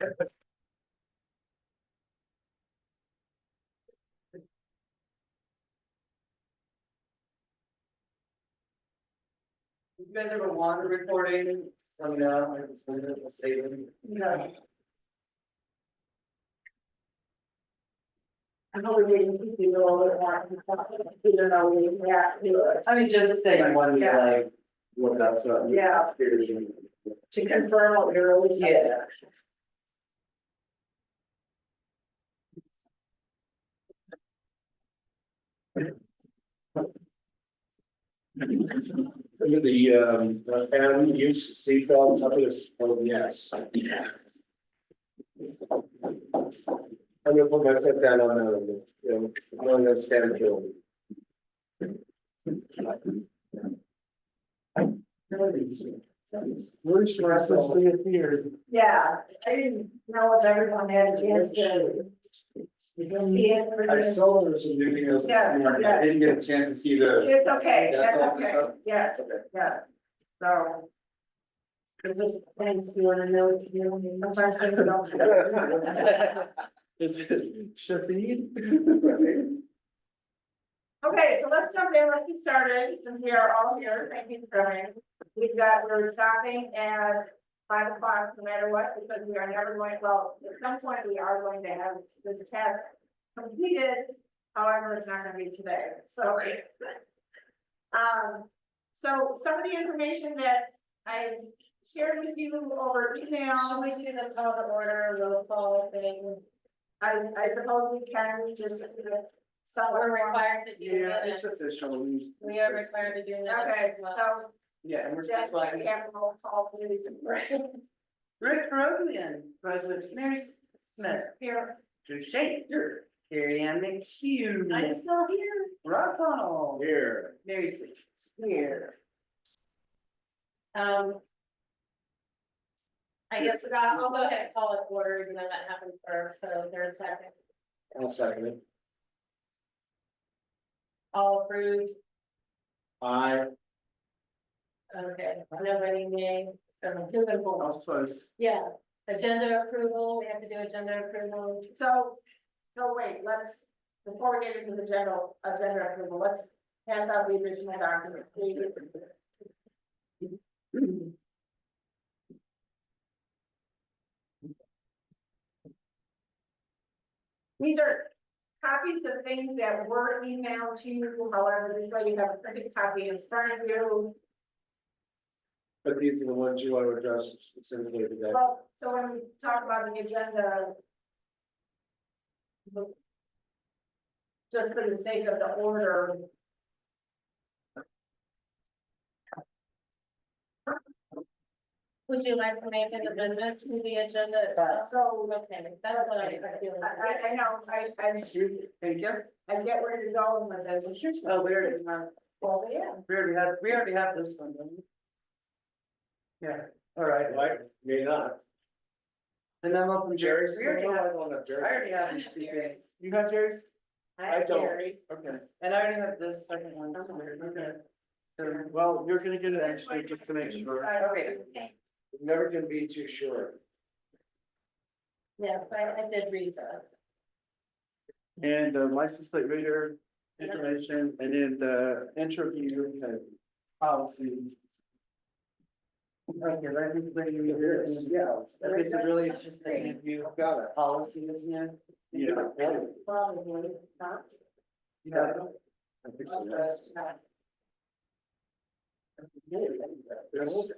You guys ever water recording? Some now, like it's been a saving. No. I'm only waiting to keep these a little bit more. Even though we have to do it. I mean, just saying one, Yeah. like, look up something. Yeah. To confirm what we were really saying. Yeah. Under the and use seatbelts, up is, oh, yes. I'm gonna put my foot down on the, on the stand drill. We're restlessly appeared. Yeah, I didn't know if everyone had a chance to see it. I saw there was some new videos this Yeah, morning, yeah. I didn't get a chance to see those. It's okay, That's that's all the okay, stuff? yes, yes, so. It's just things you wanna know, sometimes things don't. Is it Shafid? Okay, so let's jump in, let's get started, since we are all here, thank you for coming. We're stopping at 5 o'clock, no matter what, because we are never going, well, at some point, we are going to have this test completed. However, it's not gonna be today, so. So some of the information that I shared with you over email. Should we do the call to order, roll call thing? I suppose we can just. So We're required to do Yeah, it's minutes. official. We are required to do minutes Okay, as well. so Yeah, and we're just just like like, we have a roll call. Please. Rick Rogan, President Mary Smith, Here, Drew Shaker, Carrie Ann McHugh. I'm still here. Rob Connell, Here. Mary Six, here. I guess I'll go ahead and call it order, even though that happened first, so is there a second? I'll second it. All approved, I, okay, nobody may, so moving I forward. was close. Yeah, agenda approval, we have to do agenda approval. So wait, let's, before we get into the general agenda approval, let's pass out the original document. These are copies of things that were emailed to you, however, this way you have a printed copy in front of you. but these are the ones you want to address specifically today. Well, so when we talk about the agenda. Just for the sake of the order. Would you like to make an amendment to the agenda itself? So, Okay, that's what I feel. I know, Thank you. I get where you're going with this. Oh, we already have, Well, yeah. we already have this one, don't we? Yeah, all right. Right, may not. And then one from Jerry. Jerry's. We already have, don't have I Jerry. already have these two things. You have Jerry's? I don't. Okay, And I already have this second one. Okay. So, well, you're gonna get it actually just to make sure. okay. Never can be too sure. Yes, I did read that. And the license plate reader information, and then the interview policy. Okay, let me bring you this. Yeah. It's a really interesting interview Got it. policy, isn't it? Yeah. Probably, not. Yeah. I think so, yes. Yes.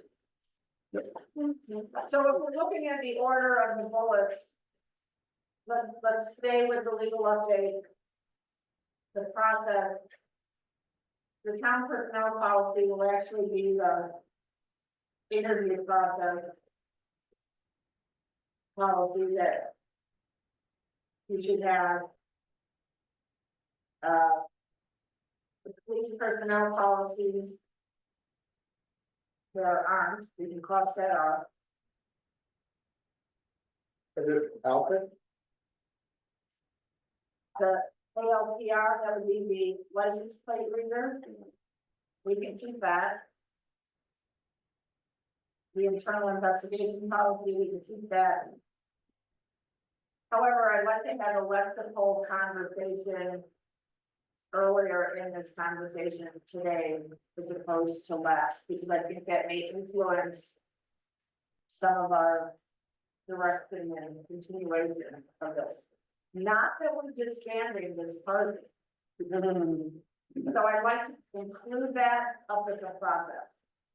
So if we're looking at the order of the bullets. Let's stay with the legal update. The process. The town personnel policy will actually be the. Interview process. Policy that. You should have. The police personnel policies. There aren't, you can cross that off. Is it Alfred? The ALPR, that would be the license plate reader. We can keep that. The internal investigation policy, we can keep that. However, I'd like to have a less than whole conversation earlier in this conversation today as opposed to last, because I think that may influence some of our direction and continuation of this. Not that we're disbanding this party. So I'd like to include that up with the process.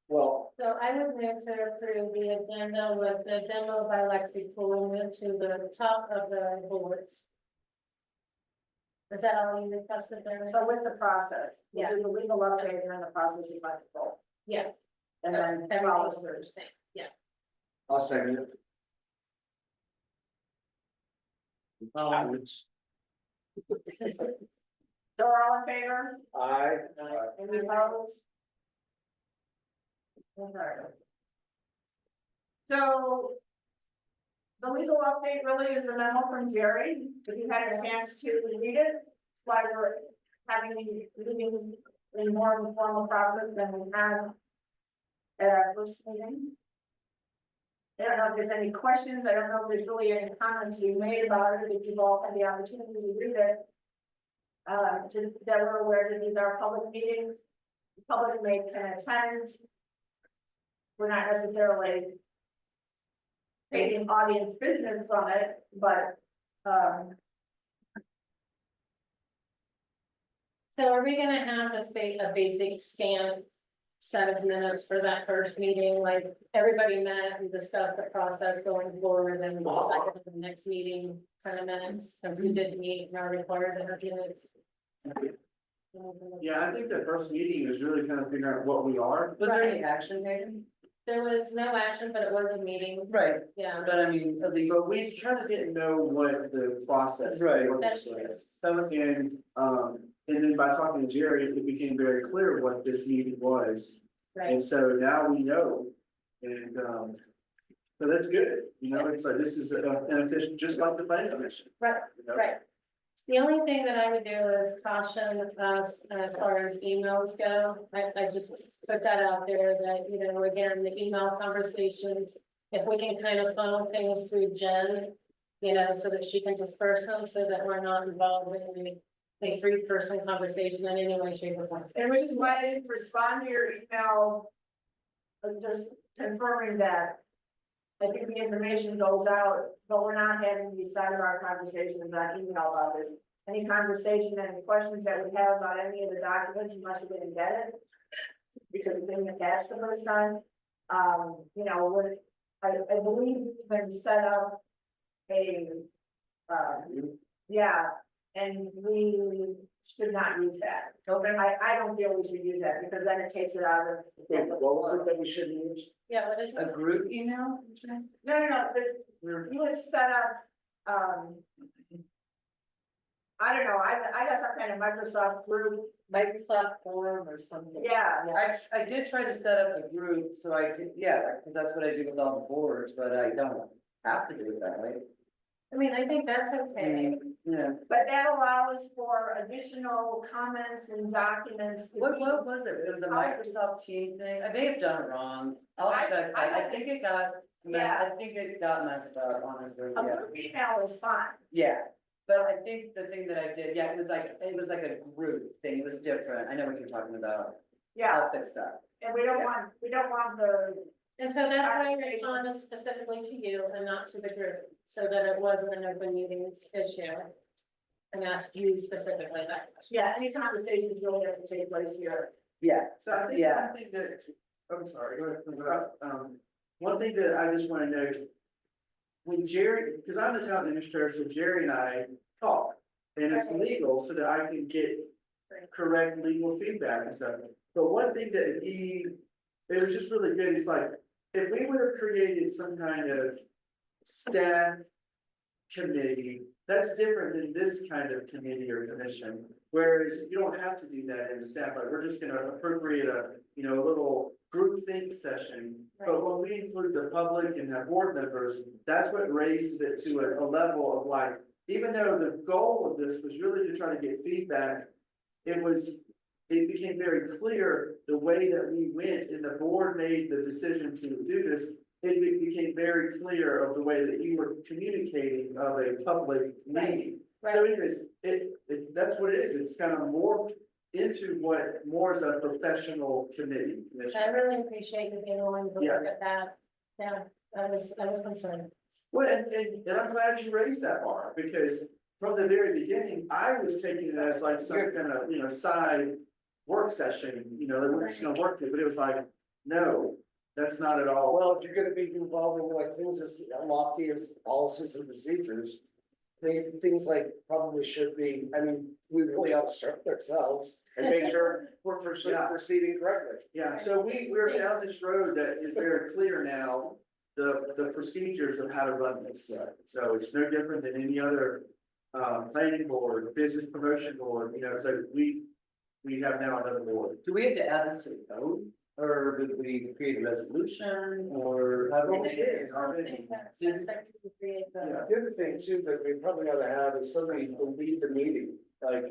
Well, So I would move to approve the agenda with the demo by Lexi pulling it to the top of the boards. Is that all you requested there? So with the process, we'll do the legal update and then the process is flexible. Yeah. And then follow Everything's the through. same, yeah. I'll second it. So we're all in favor? Aye. Any opposed? Okay. So. The legal update really is the memo from Jerry, if you had a chance to read it, why we're having these meetings in more of a formal process than we had. At our first meeting. I don't know if there's any questions, I don't know if there's really any comments to be made about it, if you've all had the opportunity to read it. Just that we're aware that these are public meetings, the public can attend. We're not necessarily taking audience business from it, but, So are we gonna have just a basic scan set of minutes for that first meeting, like everybody met and discussed the process going forward and we decided the next meeting kind of minutes, since we did meet and are required to have minutes? Yeah, I think the first meeting is really kind of figuring out what we are. Was there any action taken? There was no action, but it was a meeting, Right, yeah. but I mean, at least. But we kind of didn't know what the process. Right. That's true. was. So it's, And then by talking to Jerry, it became very clear what this meeting was. Right, And so now we know. And, so that's good, you know, it's like, this is an official, just like the planning commission. right, you know? right. The only thing that I would do is caution us as far as emails go. I just put that out there that, you know, again, the email conversations, if we can kind of funnel things through Jen, you know, so that she can disperse them, so that we're not involved in a three-person conversation in any way, shape, or form. and which is why I didn't respond to your email. Just confirming that. I think the information goes out, but we're not having these sidebar conversations on email about this. Any conversation, any questions that we have about any of the documents, unless you didn't get it. Because it didn't attach the first time. You know, when, I believe it's been set up a, yeah, and we should not use that. I don't feel we should use that, because then it takes it out of. Wait, what was it that we shouldn't use? Yeah, what is a it? group email? No, you would set up, I don't know, I got some kind of Microsoft group, Microsoft Forum or something. yeah. I did try to set up a group so I could, yeah, because that's what I do with all the boards, but I don't have to do it that way. I mean, I think that's okay. Yeah, But that allows for additional comments and documents to what be. was it? It was a Microsoft team thing. I may have done it wrong. I'll I- check. I I think it got, Yeah. I think it got messed up, honestly, A yeah. group email is fine, Yeah, but I think the thing that I did, yeah, it was like a group thing. It was different. I know what you're talking about. yeah, I'll fix that. and we don't want the, And so that's why I Conversation. responded specifically to you and not to the group, so that it wasn't an open meetings issue. And asked you specifically that question. yeah, any conversations really have to take place here. Yeah, So I think Yeah. one thing that, I'm sorry, go ahead. One thing that I just wanna note. When Jerry, because I'm the town administrator, so Jerry and I talk, and it's legal so that I can get correct legal feedback and stuff. But one thing that it was just really good, it's like, if we would have created some kind of staff committee, that's different than this kind of committee or commission. Whereas you don't have to do that in a staff, like, we're just gonna appropriate a, you know, a little group think session. But when we include the public and have board members, that's what raised it to a level of like, even though the goal of this was really to try to get feedback, it became very clear the way that we went and the board made the decision to do this. became very clear of the way that you were communicating of a public meeting. So anyways, that's what it is, it's kind of morphed into what more is a professional committee. I commission. really appreciate you being willing to look at that. Yeah, I was concerned. Well, and I'm glad you raised that bar, because from the very beginning, I was taking it as like some kind of, side work session, that we're just gonna work through, but it was like, no, that's not at all. Well, if you're gonna be involving like things as lofty as policies and procedures, things like probably should be, I mean, we really ought to start with ourselves and make sure we're Yeah. proceeding correctly. Yeah, so we're down this road that is very clear now, the procedures of how to run this. So it's no different than any other planning board, business promotion board, so we have now another board. Do we have to add this to the code, or did we create a resolution, or how do we? Well, we did. Something that says that you can create the. The other thing too, that we probably ought to have is somebody to lead the meeting, like,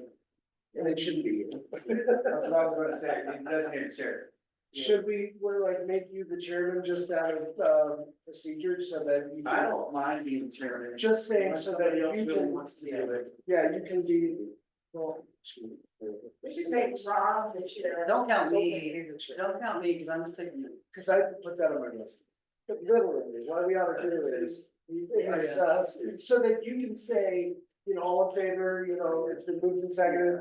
and it shouldn't be you. That's what I was gonna say, it doesn't need a chair. Should we're like make you the chairman just out of procedures so that you I can, don't mind being chairman. just saying Unless so that somebody else you really can, wants to do it. yeah, you can be, well. We should make Rob the chair. Don't count Don't me, be the chair. don't count me, cause I'm just taking. Cause I put that on my list. But literally, what we ought to do is, so that you can say, all in favor, it's been moved and seconded.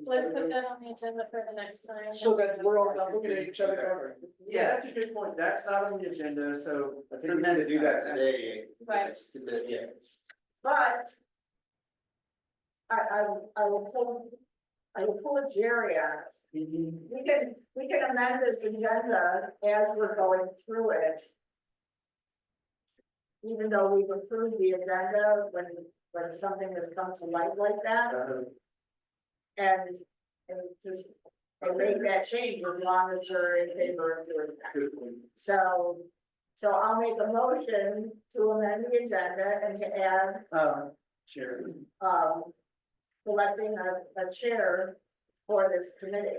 Let's put that on the agenda for the next time. So that we're all not looking at each other going. Yeah, that's a good point. That's not on the agenda, so. I think we need to do that today. Right. Yeah. But I will pull Jerry on it. We can amend this agenda as we're going through it. Even though we've approved the agenda, when something has come to light like that, and just make that change as long as you're in favor of doing that. So I'll make a motion to amend the agenda and to add, Chairman. electing a chair for this committee.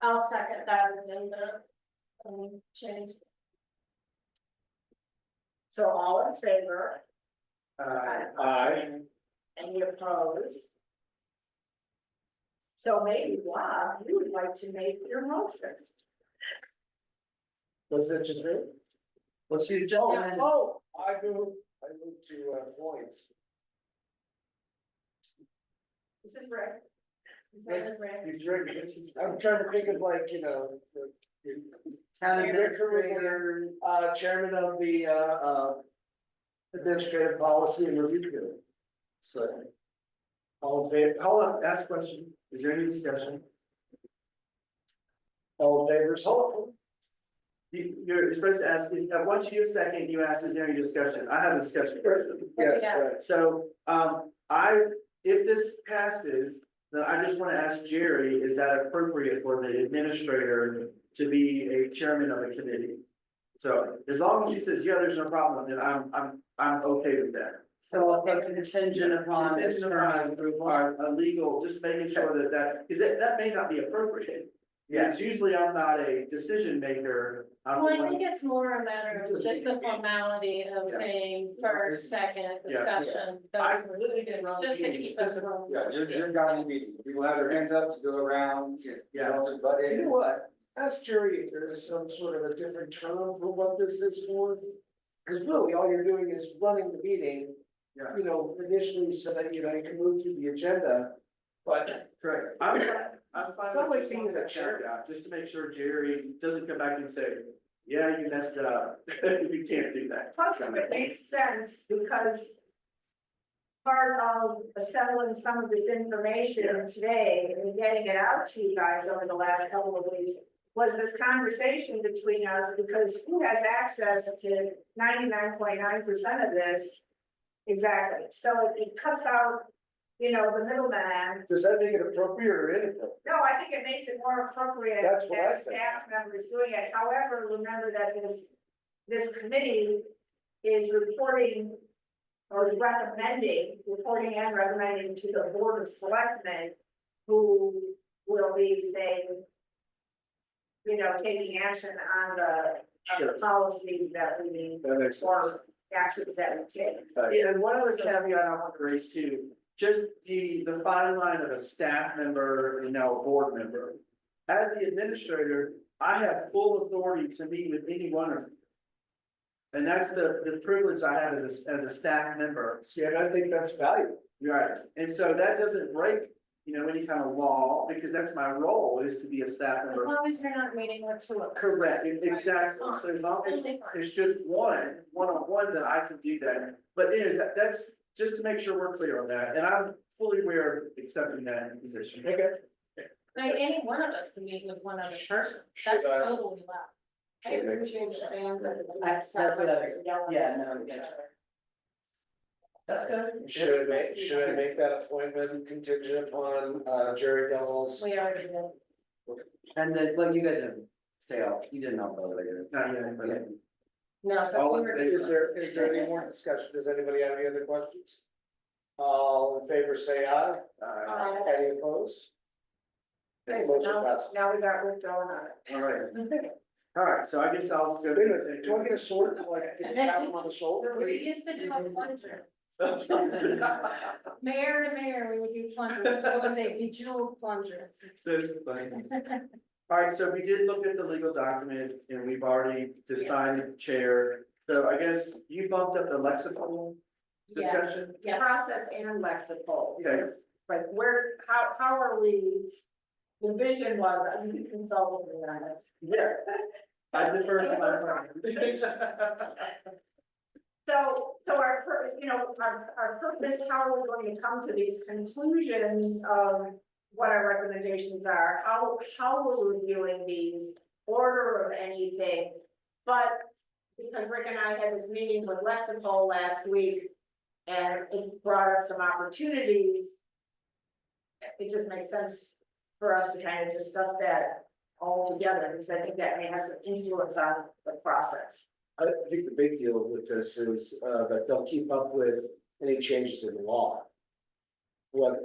I'll second that agenda. Change. So all in favor, Aye. any opposed? So maybe, Bob, you would like to make your motions. Was that just me? Well, she's just. Oh, I move to points. This is Rick. His name is Rick. He's drinking. I'm trying to think of like, the Town Rick administrator. chairman of the administrative policy and review committee. So. All in favor, Hold on, ask a question. Is there any discussion? all in favor, so. You're supposed to ask, once you do a second, you ask, is there any discussion? I have a discussion first. Yes, got? right. So, if this passes, then I just wanna ask Jerry, is that appropriate for the administrator to be a chairman of a committee? So, as long as he says, yeah, there's no problem, then I'm okay with that. So I'll put contingent upon. Contingent upon our legal, just making sure that, cause that may not be appropriate. Yeah, usually I'm not a decision maker. I'm Well, I one- think it's more a matter of just the formality of Yeah. saying first, second, Yeah. discussion. I those sorts of literally things, can run just to meetings. keep us from. Yeah, you're guiding the meeting, people have their hands up, you go around, you don't just butt You know in. what? Ask Jerry if there is some sort of a different term for what this is for. Cause really, all you're doing is running the meeting. Yeah. Initially so that, you can move through the agenda, but. Correct. I'm fine It's not with like just being wanting a that chair. caveat, just to make sure Jerry doesn't come back and say, yeah, you messed up. You can't do that. Plus, it makes sense because part of assembling some of this information today and getting it out to you guys over the last couple of weeks was this conversation between us, because who has access to 99.9% of this? Exactly, so it cuts out, the middleman. Does that make it appropriate or inappropriate? No, I think it makes it more appropriate That's what I that think. staff members doing it. However, remember that this committee is reporting or is reporting and recommending to the Board of Selectmen, who will be saying, taking action on the Sure. policies that we need That makes sense. or actions that we take. Yeah, and one other caveat I want to raise too, just the fine line of a staff member and now a board member. As the administrator, I have full authority to meet with any one of you. And that's the privilege I have as a staff member. See, and I think that's valuable. Right, and so that doesn't break, any kind of law, because that's my role, is to be a staff As member. long as you're not meeting with two of us. Correct, exactly, so as long as Totally fine. it's just one-on-one, then I can do that. But anyways, that's just to make sure we're clear on that, and I'm fully aware of accepting that position. Okay. Like, any one of us can meet with one other person, Should that's I- totally allowed. I Should I- appreciate the fans. That's what I, yeah, no, yeah. That's good. Should I make that appointment contingent upon, Jerry Dahl's? We already did. And then, well, you guys have, say, you didn't know, by the way. Not yet, but. No, so All we in were favor? Is there any more discussion? Does anybody have any other questions? All in favor, say aye. Any opposed? Okay, so Motion passes. now we got work going on it. All right, so I guess I'll go. Wait a minute, do I get a sword, like, tap him on the shoulder, We please? used to do a plunger, mayor to mayor, we would do plunger, it was a bejeweled plunger. That's funny. All right, so we did look at the legal document and we've already decided chair. So I guess you bumped up the lexical Yeah, discussion? yeah. Process and lexical. Okay. Like how are we? The vision was, you can consult with me on this. Yeah. I defer to my friend. So our, our purpose, how are we going to come to these conclusions of what our recommendations are? How we're reviewing these, order of anything? But because Rick and I had this meeting with Lexipol last week, and it brought up some opportunities. It just makes sense for us to kind of discuss that all together, because I think that may have some influence on the process. I think the big deal with this is, that they'll keep up with any changes in the law. What,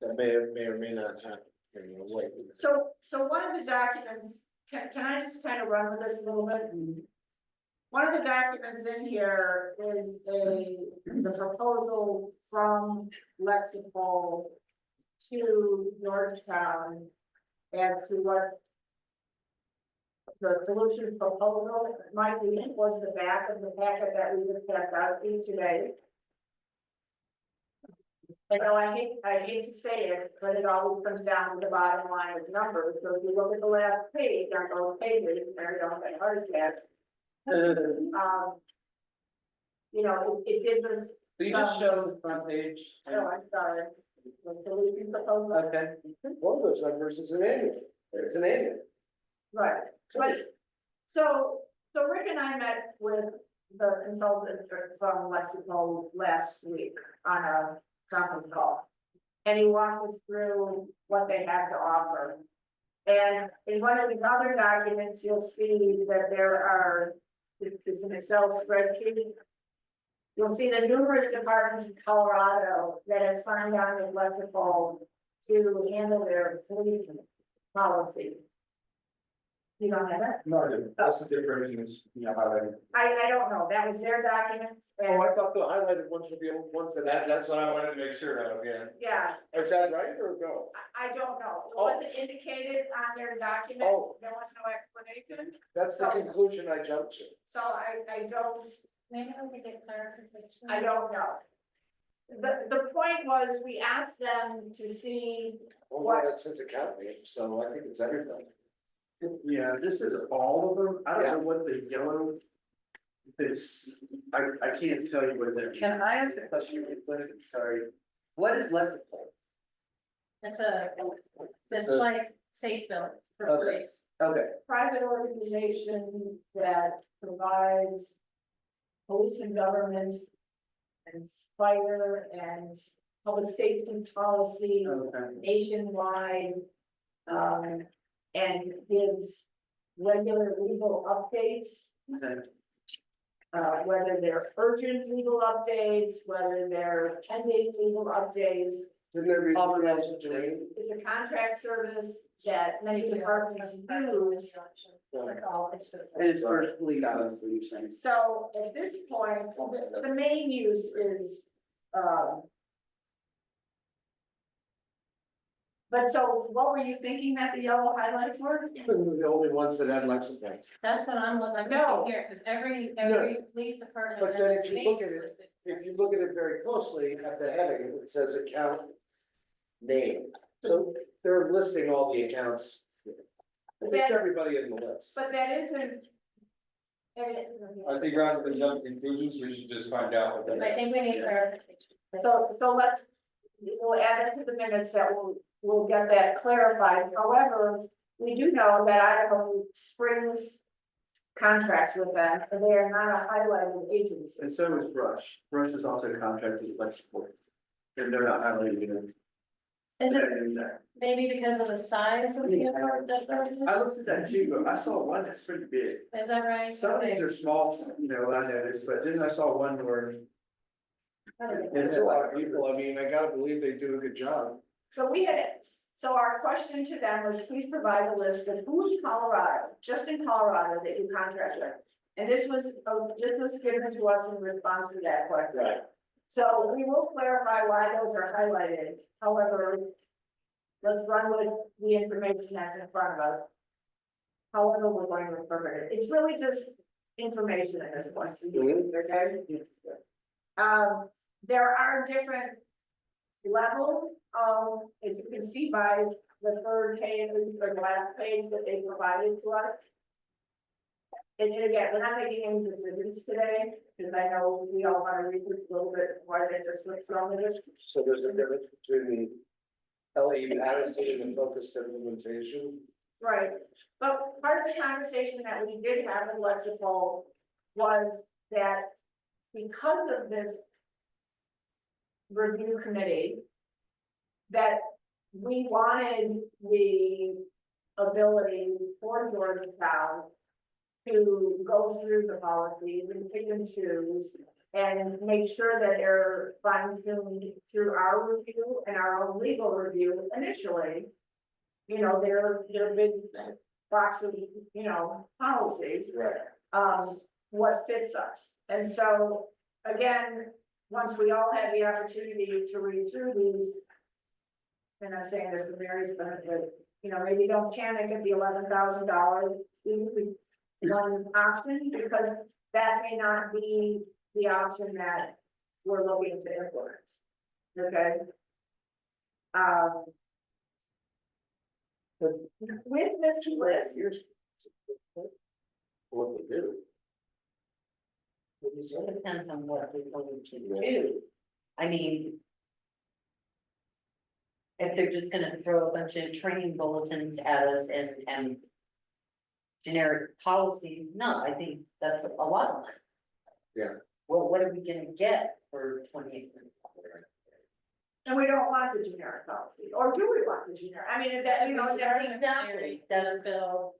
that may or may not happen, like. So one of the documents, can I just kind of run with this a little bit? One of the documents in here is the proposal from Lexipol to Georgetown as to what the solution proposal might be towards the back of the packet that we just passed out to you today. I know I hate to say it, but it always comes down to the bottom line of numbers. So if you look at the last page, on those pages, there you don't get heart attack. It gives us, Will you just show the front page? oh, I'm sorry, the solution proposal, Okay. One of those numbers is an annual, it's an annual. right, but, so Rick and I met with the consultant from Lexipol last week on a conference call. And he walked us through what they have to offer. And in one of the other documents, you'll see that it's an Excel spreadsheet. You'll see the numerous departments in Colorado that have signed on with Lexipol to handle their fleet policy. You don't have that? No, that's the difference, highlighted. I don't know, that was their documents, and, Oh, I thought the highlighted ones were the old ones That's what I wanted to make sure of, yeah. yeah, Is that right or no? I don't know, it Oh. wasn't indicated on their documents, Oh. there was no explanation. That's the conclusion I jumped to. So I don't, Maybe we could get clarification. I don't know. The point was, we asked them to see, Well, that says account name, so I think it's everybody. Yeah, this is all of them. I don't know what the yellow. I can't tell you what they're. Can I ask a question real quick? Sorry. What is Lexipol? That's like safe bill for Okay. police. Okay, private organization that provides police and government and fire and public safety policies nationwide. And gives regular legal updates, okay. whether they're urgent legal updates, whether they're pending legal updates. Didn't there be? All related to It's a contract service that many departments use. And it's for police, honestly, you're saying. So at this point, the main use is, but so what were you thinking that the yellow highlights were? We're the only ones that had Lexington. That's what I'm looking No. at here, because every police department. But in then the if you state look at is it- listed. If you look at it very closely, at the heading, it says account name. So they're listing all the accounts. It's everybody in the list. But that isn't. I think rather than jump to conclusions, we should just find out what that I is. think we need clarification. So let's, we'll add it to the minutes that we'll get that clarified. However, we do know that Idaho Springs contracts with them, and they are not a highlighted agency. And so is Brush. Brush is also contracted with Lexipol. And they're not highlighted either. Is it And, maybe because of the size of the apartment that they're I looked at that too, but I saw one that's pretty big. Is that right? Some of these are small, you know, I noticed, but then I saw one where. It's a lot of people. I mean, I gotta believe they do a good job. So we had, so our question to them was, please provide a list of who's Colorado, just in Colorado that you contract with. And this was given to us in response to that question. Right. So we will clarify why those are highlighted, however, let's run with the information that's in front of us. However, we're going to interpret it, it's really just information in this question, okay? There are different levels of, as you can see by the third page or the last page that they provided to us. And again, we're not making any decisions today, because I know we all want to read this a little bit more than just what's wrong with this. So there's a difference between the LE Madison and the focused implementation. Right, but part of the conversation that we did have in Lexipol was that because of this review committee, that we wanted the ability for Georgetown to go through the policies and pick and choose and make sure that they're fine-tuned through our review and our own legal review initially. You know, their big box of, you know, policies, Right. what fits us. And so, again, once we all had the opportunity to read through these, and I'm saying this to Mary's benefit, you know, maybe don't panic at the $11,000 one option, because that may not be the option that we're looking to implement. Okay? With this list, What they do. What you say? It depends on what we're going to do. I mean. If they're just gonna throw a bunch of training bulletins at us and. Generic policies, no, I think that's a lot of money. Yeah. Well, what are we gonna get for 28? and we don't want the generic policy, or do we want the generic? I mean, that, you know, that's, Exactly, that's Bill.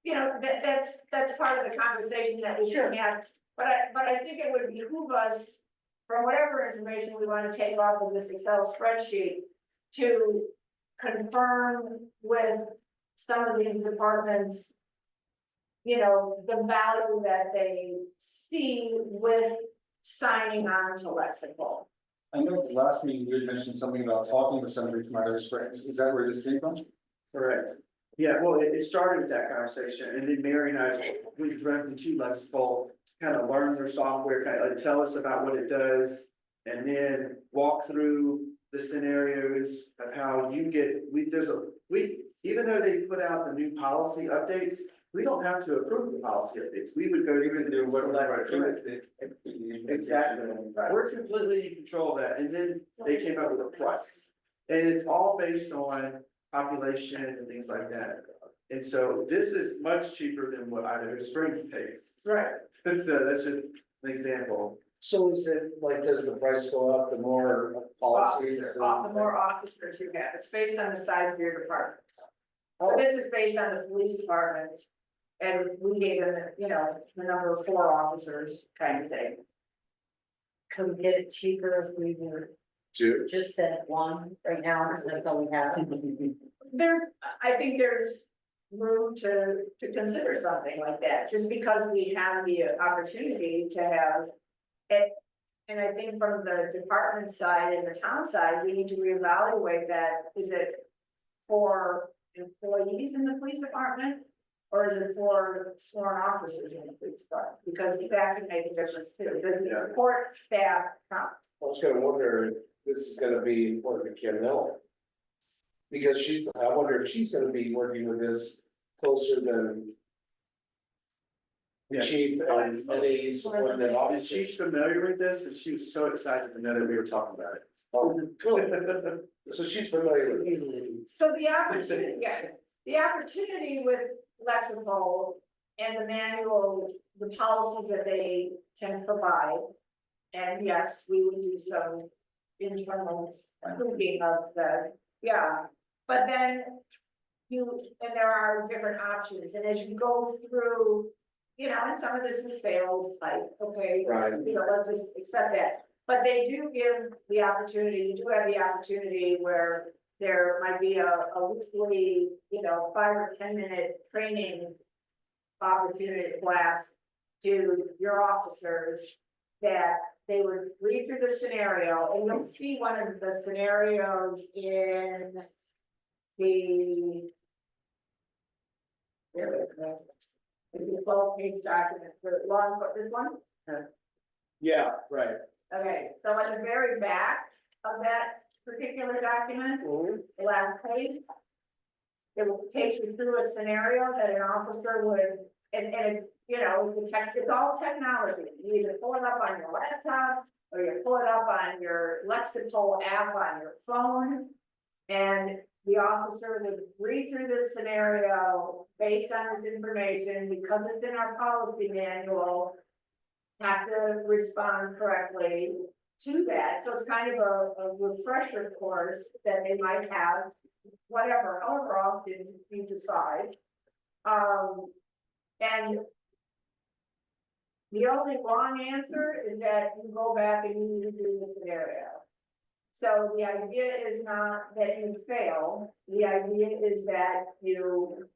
you know, that's part of the conversation that we should have. But I think it would behoove us, from whatever information we want to take off of this Excel spreadsheet, to confirm with some of these departments, you know, the value that they see with signing on to Lexipol. I know at the last meeting, you had mentioned something about talking with somebody from Idaho Springs. Is that where this came from? Correct. Yeah, well, it started with that conversation, and then Mary and I, we directed to Lexipol, kind of learn their software, kind of like tell us about what it does. And then walk through the scenarios of how you get, even though they put out the new policy updates, we don't have to approve the policy updates. We would go through the select. Exactly. We're completely in control of that. And then they came up with a price. And it's all based on population and things like that. And so this is much cheaper than what Idaho Springs pays. Right. So that's just an example. So is it like, does the price go up the more policies? The more officers you have, it's based on the size of your department. So this is based on the police department. And we gave them, you know, the number of 4 officers kind of thing. Could we get it cheaper if we were Two. just said one right now, because that's all we have. I think there's room to consider something like that, just because we have the opportunity to have it. And I think from the department side and the town side, we need to reevaluate that. Is it for employees in the police department? Or is it for sworn officers in the police department? Because that can make a difference too. Does the Yeah. support staff count? I was gonna wonder if this is gonna be important to Kim Miller. Because I wonder if she's gonna be working with this closer than. The Yes. chief and any support that obviously. She's familiar with this and she was so excited to know that we were talking about it. Oh, cool. So she's familiar with it. So the opportunity, yeah, the opportunity with Lexipol and the manual, the policies that they can provide. And yes, we would do some internal proving of the, yeah, but then and there are different options, and as you go through, you know, and some of this is sales, like, okay, Right. you know, let's just accept that. But they do give the opportunity, you do have the opportunity where there might be a weekly, you know, 5 or 10 minute training opportunity class to your officers that they would read through the scenario, and you'll see one of the scenarios in the the 12-page document for law enforcement, this one? Yeah, right. Okay, so at the very back of that particular document, the last page. It will take you through a scenario that an officer would, and it's, you know, it's all technology. You either pull it up on your laptop, or you pull it up on your Lexipol app on your phone. And the officer would read through this scenario based on this information, because it's in our policy manual. Have to respond correctly to that, so it's kind of a refresher course that they might have, however often you decide. And the only wrong answer is that you go back and you redo the scenario. So the idea is not that you fail, the idea is that you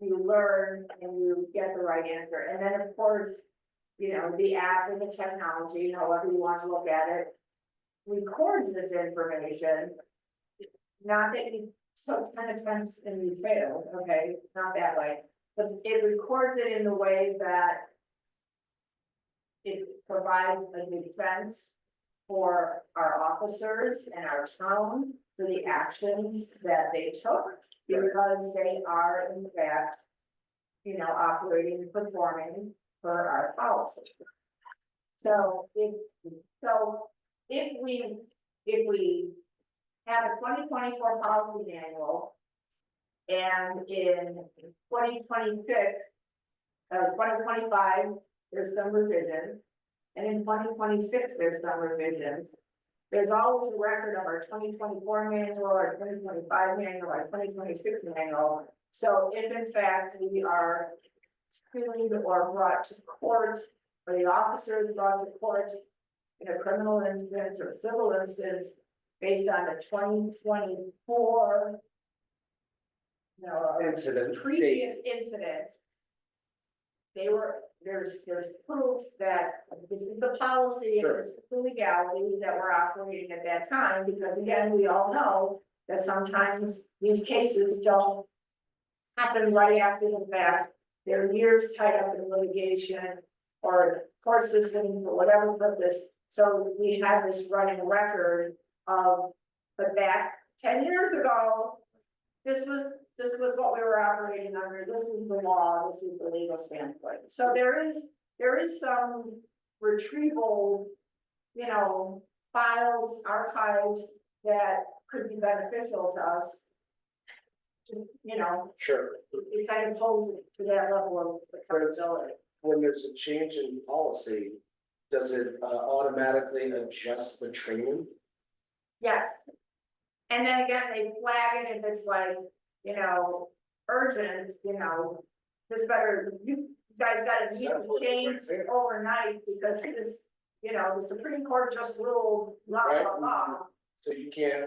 learn and you get the right answer, and then of course, you know, the app and the technology, however you want to look at it, records this information. Not that you took 10 attempts and you failed, okay, not that way, but it records it in the way that it provides a defense for our officers and our town for the actions that they took, because they are in fact, you know, operating and performing for our policy. So if we have a 2024 policy manual, and in 2026, 2025, there's some revisions, and in 2026, there's some revisions. There's always a record of our 2024 manual, our 2025 manual, our 2026 manual. So if in fact we are sued or brought to court, or the officer is brought to court in a criminal instance or civil instance based on the 2024 Incident. previous incident, there's proof that this is the policy and this is the legalities that were operating at that time, because again, we all know that sometimes these cases don't happen right after the fact. There are years tied up in litigation or court system for whatever purpose. So we have this running record of, but back 10 years ago, this was what we were operating under, this was the law, this was the legal standpoint. So there is some retrieval, you know, files, archives that could be beneficial to us. Just, you know, Sure. it kind of holds it to that level of accountability. When there's a change in policy, does it automatically adjust the training? Yes. And then again, they flag it if it's like, you know, urgent, you know, this better, you guys gotta need to change overnight because this, you know, the Supreme Court just ruled blah, blah, blah. So you can't,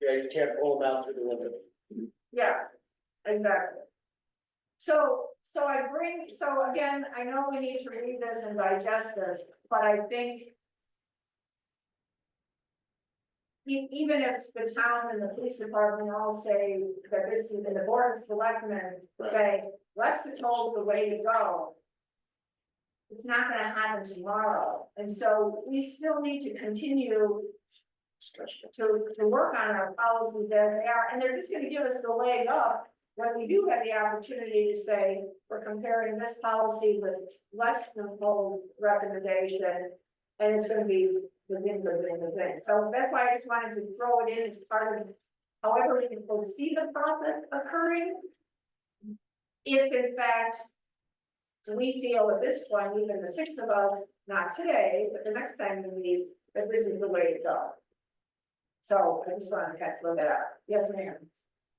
yeah, you can't pull them out through the window. Yeah, exactly. So again, I know we need to read this and digest this, but I think. Even if the town and the police department all say that this is, and the board of selectmen say, Lexington's the way to go. It's not gonna happen tomorrow, and so we still need to continue to work on our policies as they are, and they're just gonna give us the leg up. When we do have the opportunity to say, we're comparing this policy with Lexington's recommendation, and it's gonna be the things are doing the thing. So that's why I just wanted to throw it in as part of, however we can foresee the process occurring. If in fact, we feel at this point, even the six of us, not today, but the next time we meet, that this is the way to go. So I just wanted to kind of throw that out. Yes, ma'am.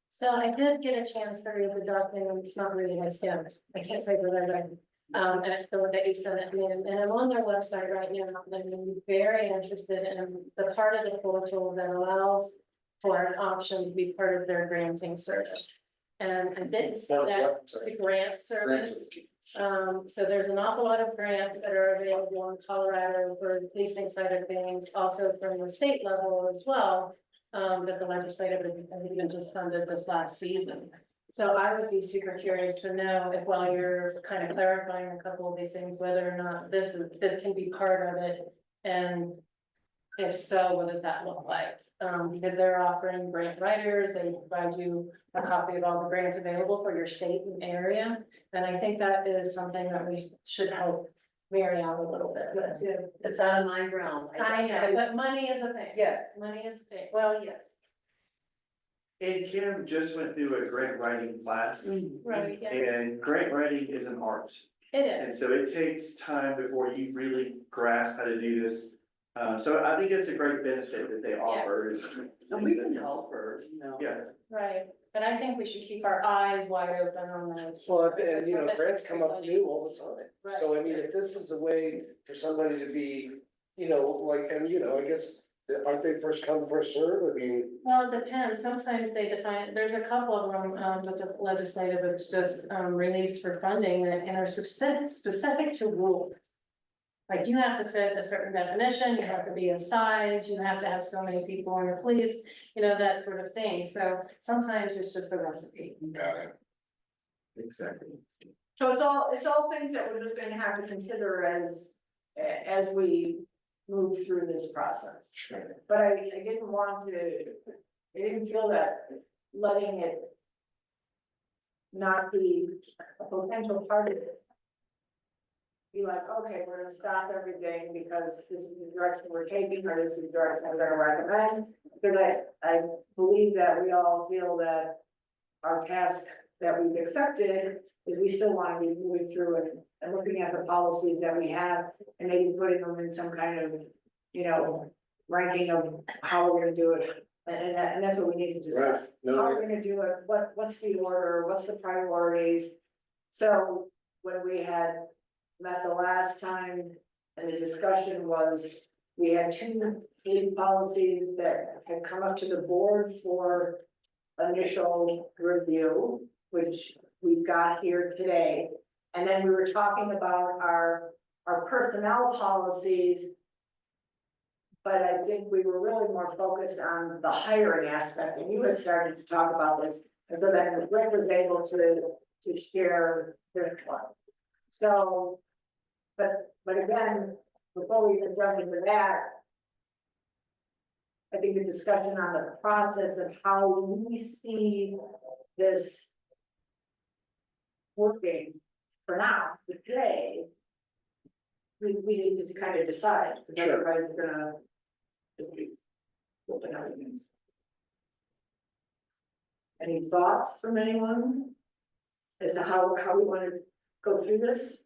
So I did get a chance to read the document, it's not really my skin, I can't say that I read. And the one that you sent it to me, and I'm on their website right now, and I'm very interested in the part of the portal that allows for an option to be part of their granting service. And I didn't see that, the grant service. So there's an awful lot of grants that are available in Colorado for the policing side of things, also from the state level as well. That the legislative even just funded this last season. So I would be super curious to know if, while you're kind of clarifying a couple of these things, whether or not this can be part of it. And if so, what does that look like? Because they're offering grant writers, they provide you a copy of all the grants available for your state and area. And I think that is something that we should help vary out a little bit with too. It's out of my realm. I know, but money is a thing. Yes. Money is a thing. Well, yes. And Kim just went through a grant writing class, Right, yeah, and grant writing is an art. it And is. so it takes time before you really grasp how to do this. So I think it's a great benefit that they offer is. And we can help her, you know. Yeah, Right, but I think we should keep our eyes wide open on this. Well, because and you we're know, missing grants come up somebody. new all the time. Right. So I mean, if this is a way for somebody to be, you know, like, and you know, I guess, aren't they first come, first serve? I mean, Well, it depends, sometimes they define, there's a couple of them, that the legislative has just, released for funding and are specific to rule. Like you have to fit a certain definition, you have to be in size, you have to have so many people in your police, you know, that sort of thing, so sometimes it's just a recipe. exactly. So it's all things that we're just going to have to consider as we move through this process. Sure. But I didn't feel that letting it not be a potential part of it. Be like, okay, we're gonna stop everything because this is the direction we're taking, or this is the direction we're gonna recommend. Because I believe that we all feel that our task that we've accepted is we still want to be moving through and looking at the policies that we have and maybe putting them in some kind of, you know, ranking of how we're gonna do it. And that's what we need to discuss. Right. No, How we're gonna do it, what's the order, what's the priorities? So when we had met the last time, and the discussion was, we had two big policies that had come up to the board for initial review, which we've got here today. And then we were talking about our personnel policies. But I think we were really more focused on the hiring aspect, and you had started to talk about this, and so then Rick was able to share this one. So, but again, before we even jump into that, I think the discussion on the process of how we see this working for now, today, we need to kind of decide, because Sure. everybody's gonna just be looking at things. Any thoughts from anyone as to how we want to go through this?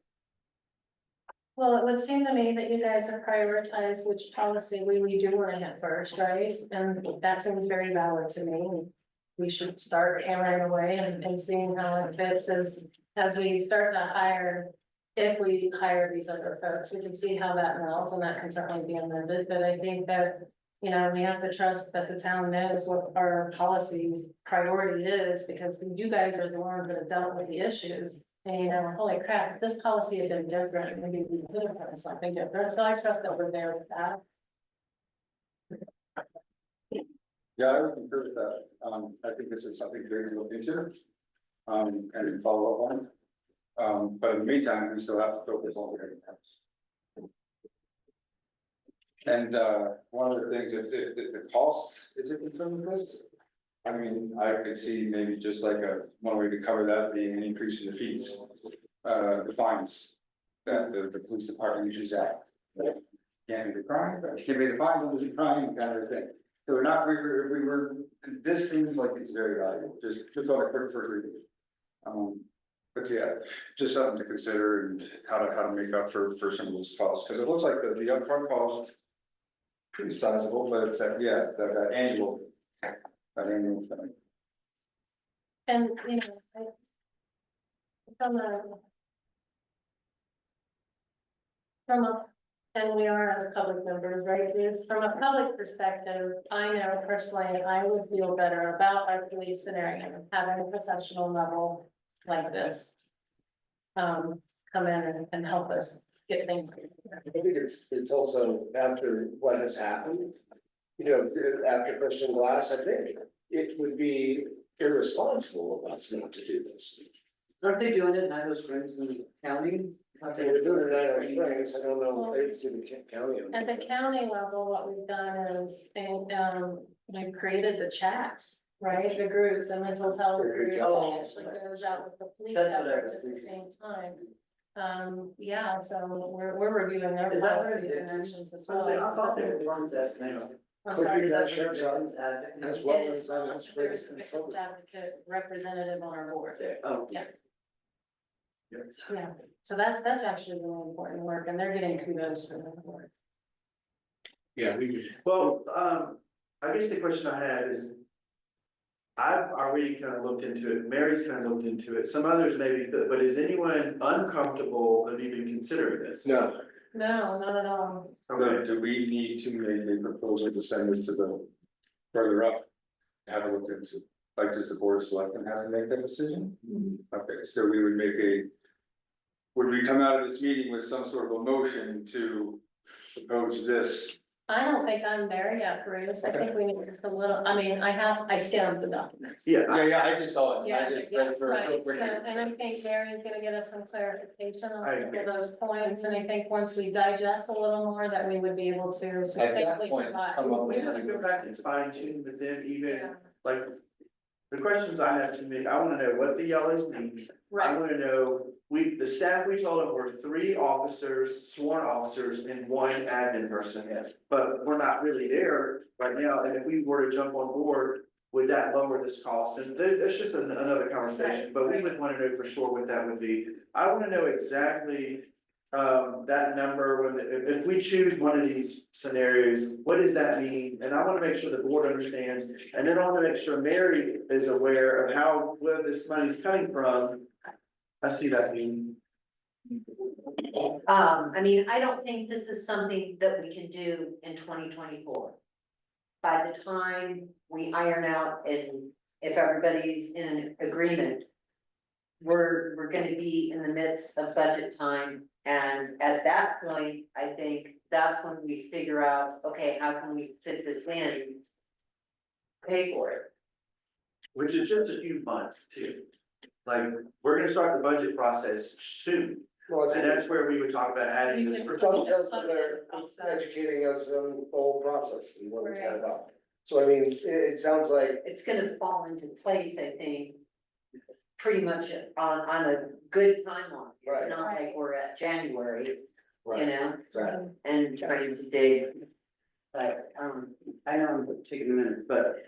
Well, it would seem to me that you guys have prioritized which policy we do want to hit first, right? And that seems very valid to me. We should start hammering away and seeing how it fits as we start to hire. If we hire these other folks, we can see how that melds, and that can certainly be amended, but I think that You know, we have to trust that the town knows what our policy priority is, because you guys are the ones that have dealt with the issues. And you know, holy crap, if this policy had been different, maybe we could have done something different, so I trust that we're there with that. Yeah, I would concur with that. I think this is something very to look into. And follow up on. But in the meantime, we still have to focus on everything else. And, one of the things, if the cost is a concern with this. I mean, I could see maybe just like one way to cover that being an increase in the fees, the fines. That the police department uses that. Can't be the crime, but it can be the fine, don't be the crime, kind of thing. So we're not, we were, this seems like it's very valuable, just on a quick first reading. But yeah, just something to consider and how to make up for some of those costs, because it looks like the upfront cost. Pretty sizable, but it's that annual. That annual thing. And, you know, and we are as public members, right, is from a public perspective, I know personally, I would feel better about our police scenario, having a professional level like this. Come in and help us get things. I think it's also after what has happened. You know, after Christian Glass, I think it would be irresponsible of us not to do this. Aren't they doing it in Idaho Springs and county? They were doing it at Idaho Springs, I don't know, it's in the county. At the county level, what we've done is, we've created the chat, right, the group, the mental health group, Oh. actually goes out with the police That's what I efforts was at the thinking. same time. Yeah, so we're reviewing their Is that what policies it and is? actions as I was saying, I well. thought they were the ones that, you know. I'm Could sorry, be is that that- sheriff's office. As well It as is, Idaho there's Springs a consultant. advocate representative on our board. Oh. Yeah. Yeah, so that's actually really important work, and they're getting kudos for that work. Yeah, well, I guess the question I had is. I've already kind of looked into it, Mary's kind of looked into it, some others maybe, but is anyone uncomfortable of even considering this? No, No, not at all. Okay, Do we need to make a proposal to send this to the further up? Have a look into, like, does the board of selectmen have to make that decision? Okay, so we would would we come out of this meeting with some sort of a motion to propose this? I don't think I'm there yet, Bruce. I think we need just a little, I mean, I scanned the documents. yeah, Yeah, I just saw it. Yeah, I just yeah, read it for a right, quick so, reading. and I think Mary's gonna get us some clarification on I some agree. of those points, and I think once we digest a little more, that we would be able to succinctly point, provide. come up we with- have to go back and fine tune with them even, Yeah. like. The questions I have to make, I wanna know what the yellows mean. I Right, wanna know, the staff we told them were 3 officers, sworn officers and 1 admin person. But we're not really there right now, and if we were to jump on board, would that lower this cost? And that's just another conversation, but we would wanna know for sure what that would be. I wanna know exactly. That number, if we choose one of these scenarios, what does that mean? And I wanna make sure the board understands, and then I wanna make sure Mary is aware of where this money's coming from. I see that being. I mean, I don't think this is something that we can do in 2024. By the time we iron out and if everybody's in agreement. We're gonna be in the midst of budget time, and at that point, I think that's when we figure out, okay, how can we fit this in? Pay for it. Which is just a few months too. Like, we're gonna start the budget process soon, well, I and think that's where we would talk about adding this. it's all tells them they're educating us on the whole process and what it's all about. So I mean, it sounds like, It's gonna fall into place, I think. Pretty much on a good timeline. Right. It's not like we're at January, you right, know, right. and trying to dig. But, I know I'm taking minutes, but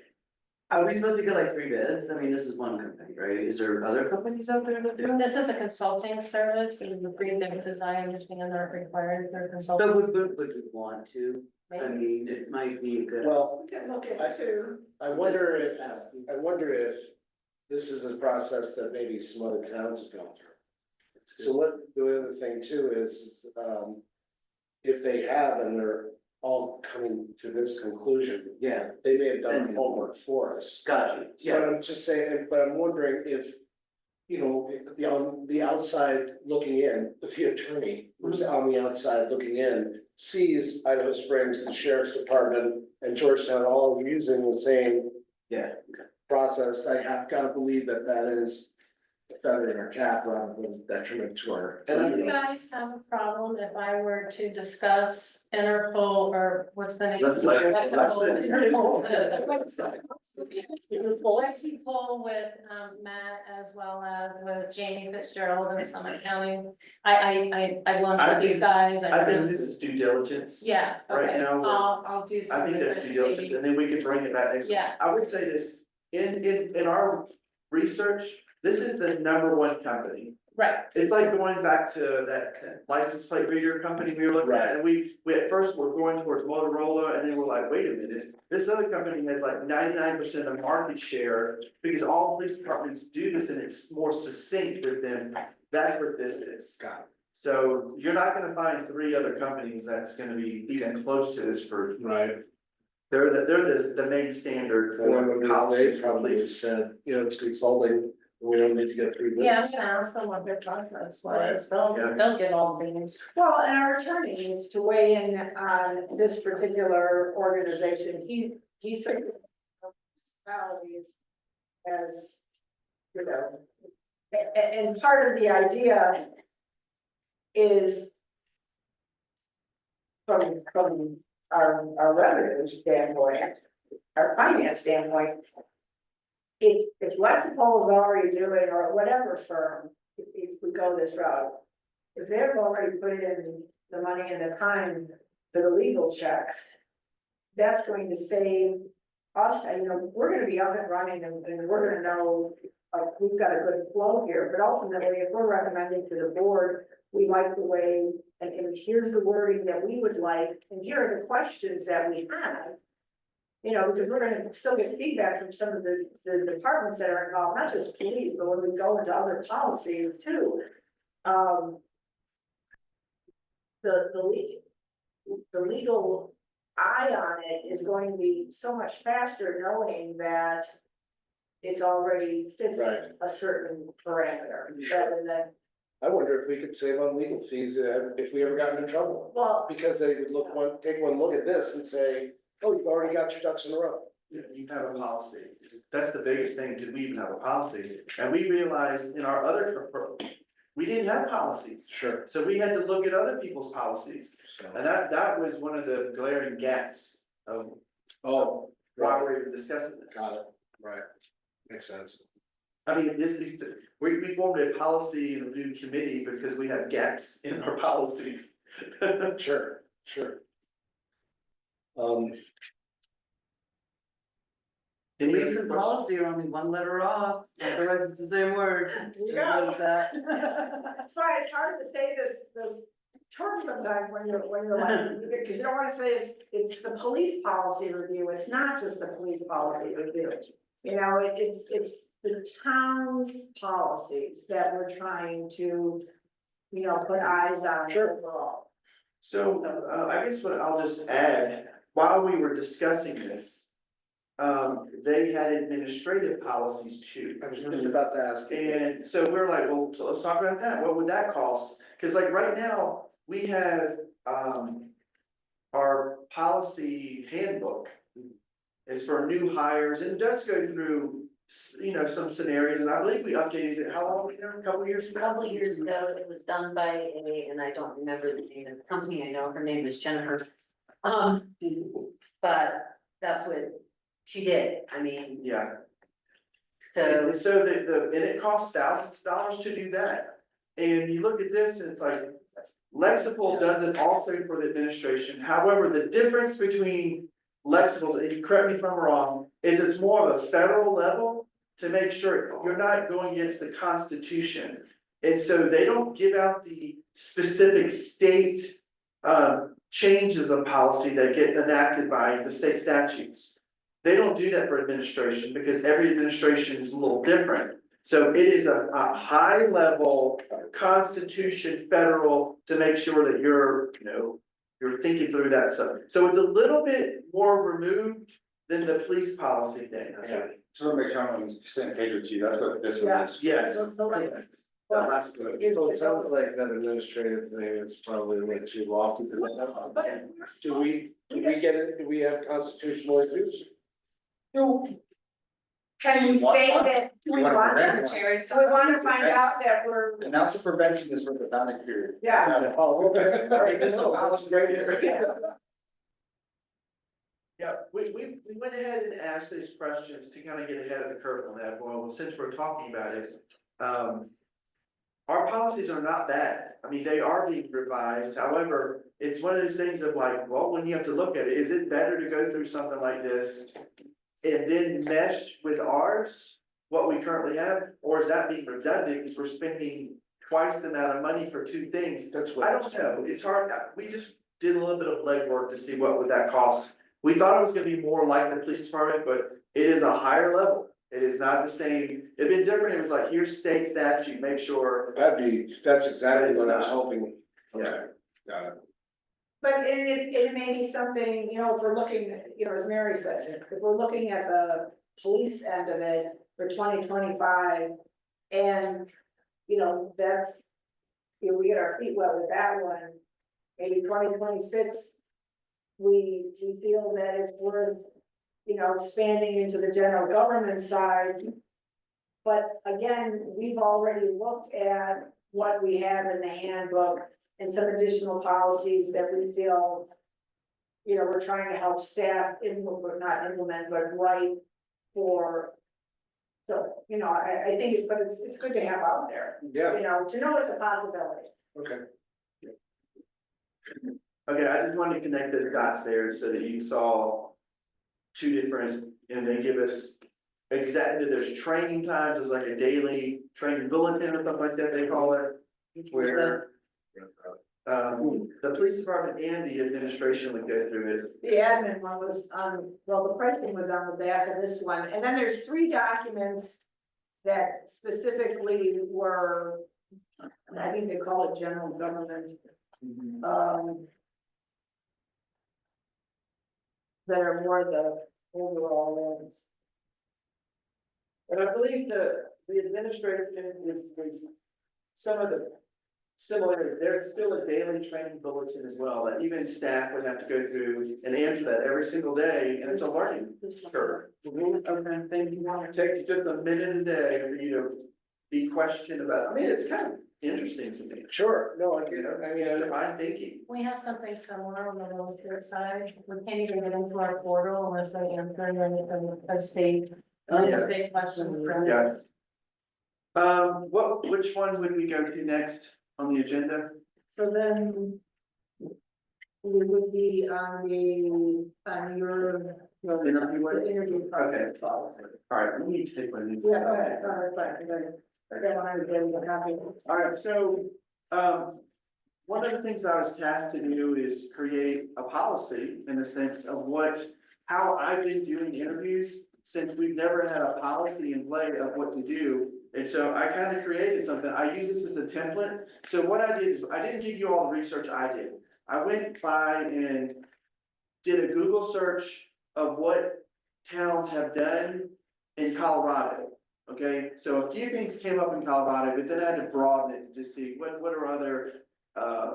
are we supposed to get like 3 bids? I mean, this is one company, right? Is there other companies out there that do? this is a consulting service, and the three things, as I understand, are required for But consulting. would we want to? I mean, it might be a good. Well, We can look I into. I wonder Just if, asking. I wonder if this is a process that maybe some other towns have gone through. So the other thing too is, if they have and they're all coming to this conclusion. Yeah, They may have done the homework for us. gotcha, So yeah, I'm just saying, but I'm wondering if, you know, on the outside looking in, if the attorney who's on the outside looking in sees Idaho Springs, the sheriff's department and Georgetown all using the same yeah. process, I have gotta believe that that is a feather in our cap rather than detriment to our. Do you guys have a problem if I were to discuss Interpol or what's the name? Let's- Lexipol with Matt as well as with Jamie Fitzgerald in Summit County. I'd love I for these think- guys. I think know- this is due diligence. Yeah, right okay, now, we're- I'll do some. I think that's due diligence, and then we can bring it back next. Yeah. I would say this, in our research, this is the number one company. Right, It's like going back to that license plate reader company we were looking at, and we at first were going towards Motorola, and then we're like, wait a minute. This other company has like 99% of the market share, because all police departments do this and it's more succinct with them. That's what this is. Got it. So you're not gonna find 3 other companies that's gonna be even close to this for, Right. they're the main standard And then for when policies they for probably police. said, you know, it's consulting, we don't need to get through this. yeah, I'm gonna ask them what their process was, Yeah. they'll get all the things. Well, and our attorney needs to weigh in on this particular organization, he's municipalities as, you know. And part of the idea is from our revenue standpoint, our finance standpoint. If Lexipol is already doing, or whatever firm, if we go this route, if they've already put in the money and the time for the legal checks, that's going to save us, and, you know, we're gonna be up and running and we're gonna know, like, we've got a good flow here, but ultimately, if we're recommending to the board, we like the way, and here's the wording that we would like, and here are the questions that we have. You know, because we're gonna still get feedback from some of the departments that are involved, not just police, but when we go into other policies too. The legal eye on it is going to be so much faster knowing that it's already fits Right. a certain parameter, Sure. rather than, I wonder if we could save on legal fees if we ever got into trouble. well, Because they would take one look at this and say, oh, you've already got your ducks in a row. You have a policy. That's the biggest thing, did we even have a policy? And we realized in our other, we didn't have policies. Sure. So we had to look at other people's policies. So, And that was one of the glaring gaps of oh, why we're even discussing this. got it, right, makes sense. I mean, we formed a policy and review committee because we have gaps in our policies. Sure, sure. Police and policy are only one letter off, otherwise it's the same word. Yeah. What is that? that's why it's hard to say those terms sometimes when you're like, because you don't wanna say it's the police policy review, it's not just the police policy review. You know, it's the town's policies that we're trying to, you know, put eyes on Sure. overall. So, I guess what I'll just add, while we were discussing this, they had administrative policies too. I was just about to ask. And so we're like, well, so let's talk about that. What would that cost? Cause like right now, we have, our policy handbook. It's for new hires and it does go through, you know, some scenarios, and I believe we updated it, how long, a couple of years A ago? couple of years ago, it was done by and I don't remember the name of the company, I know her name is Jennifer. But that's what she did, I mean, Yeah. so, And so and it costs thousands of dollars to do that. And you look at this and it's like, Lexipol does it also for the administration. However, the difference between Lexipol's, and you correct me if I'm wrong, is it's more of a federal level to make sure you're not going against the Constitution. And so they don't give out the specific state changes of policy that get enacted by the state statutes. They don't do that for administration because every administration is a little different. So it is a high level Constitution federal to make sure that you're you're thinking through that stuff. So it's a little bit more removed than the police policy thing. Just want to make sure I'm on the same page with you, that's what this one is. Yes. The lights. That last one. So it sounds like that administrative thing is probably a little too lofty, because do we get it, do we have constitutional issues? Can we say that, do we want them, Jerry. do we want to find out that we're, An ounce of prevention is worth a pound of cure. yeah. Oh, okay. All right, this one, Alice, right here. Yeah. Yeah, we went ahead and asked these questions to kind of get ahead of the curve on that. Well, since we're talking about it, our policies are not bad. I mean, they are being revised. However, it's one of those things of like, well, when you have to look at it, is it better to go through something like this and then mesh with ours, what we currently have, or is that being redundant because we're spending twice the amount of money for two things? That's what. I don't know, it's hard, we just did a little bit of legwork to see what would that cost. We thought it was gonna be more like the police department, but it is a higher level. It is not the same, it'd been different, it was like, here's state statute, make sure. That's exactly It's what I was not. hoping. Yeah. Got it. But it may be something, you know, if we're looking, you know, as Mary said, if we're looking at the police end of it for 2025. And, you know, that's, you know, we get our feet wet with that one, maybe 2026. We feel that it's worth, you know, expanding into the general government side. But again, we've already looked at what we have in the handbook and some additional policies that we feel, you know, we're trying to help staff not implement, but write for. So, you know, I think, but it's good to have out there, Yeah, you know, to know it's a possibility. okay. Okay, I just wanted to connect the dots there so that you saw two different, and they give us exactly, there's training times, it's like a daily training bulletin or something like that, they call it. Where, the police department and the administration would go through it. The admin one was on, well, the pricing was on the back of this one, and then there's 3 documents that specifically were, I think they call it general government. That are more the overall ones. And I believe the administrative thing is some of the similar, there's still a daily training bulletin as well, that even staff would have to go through and answer that every single day, and it's a learning curve. Okay, thank you. Take just a minute a day for you to be questioned about, I mean, it's kind of interesting to me. Sure, no, I get it, I mean, It's fine thinking. We have something similar on the volunteer side. We can't even get into our portal unless I answer a state, Yeah. state question. Yeah. Which one would we go to next on the agenda? So then. We would be on your. Interview. Interview process policy. All right, let me take one of these. Yeah, go ahead, fine. I don't want to get a copy. All right, so, one of the things I was tasked to do is create a policy in the sense of how I've been doing interviews since we've never had a policy in play of what to do. And so I kind of created something. I use this as a template. So what I did is I didn't give you all the research I did. I went by and did a Google search of what towns have done in Colorado. Okay, so a few things came up in Colorado, but then I had to broaden it to just see what are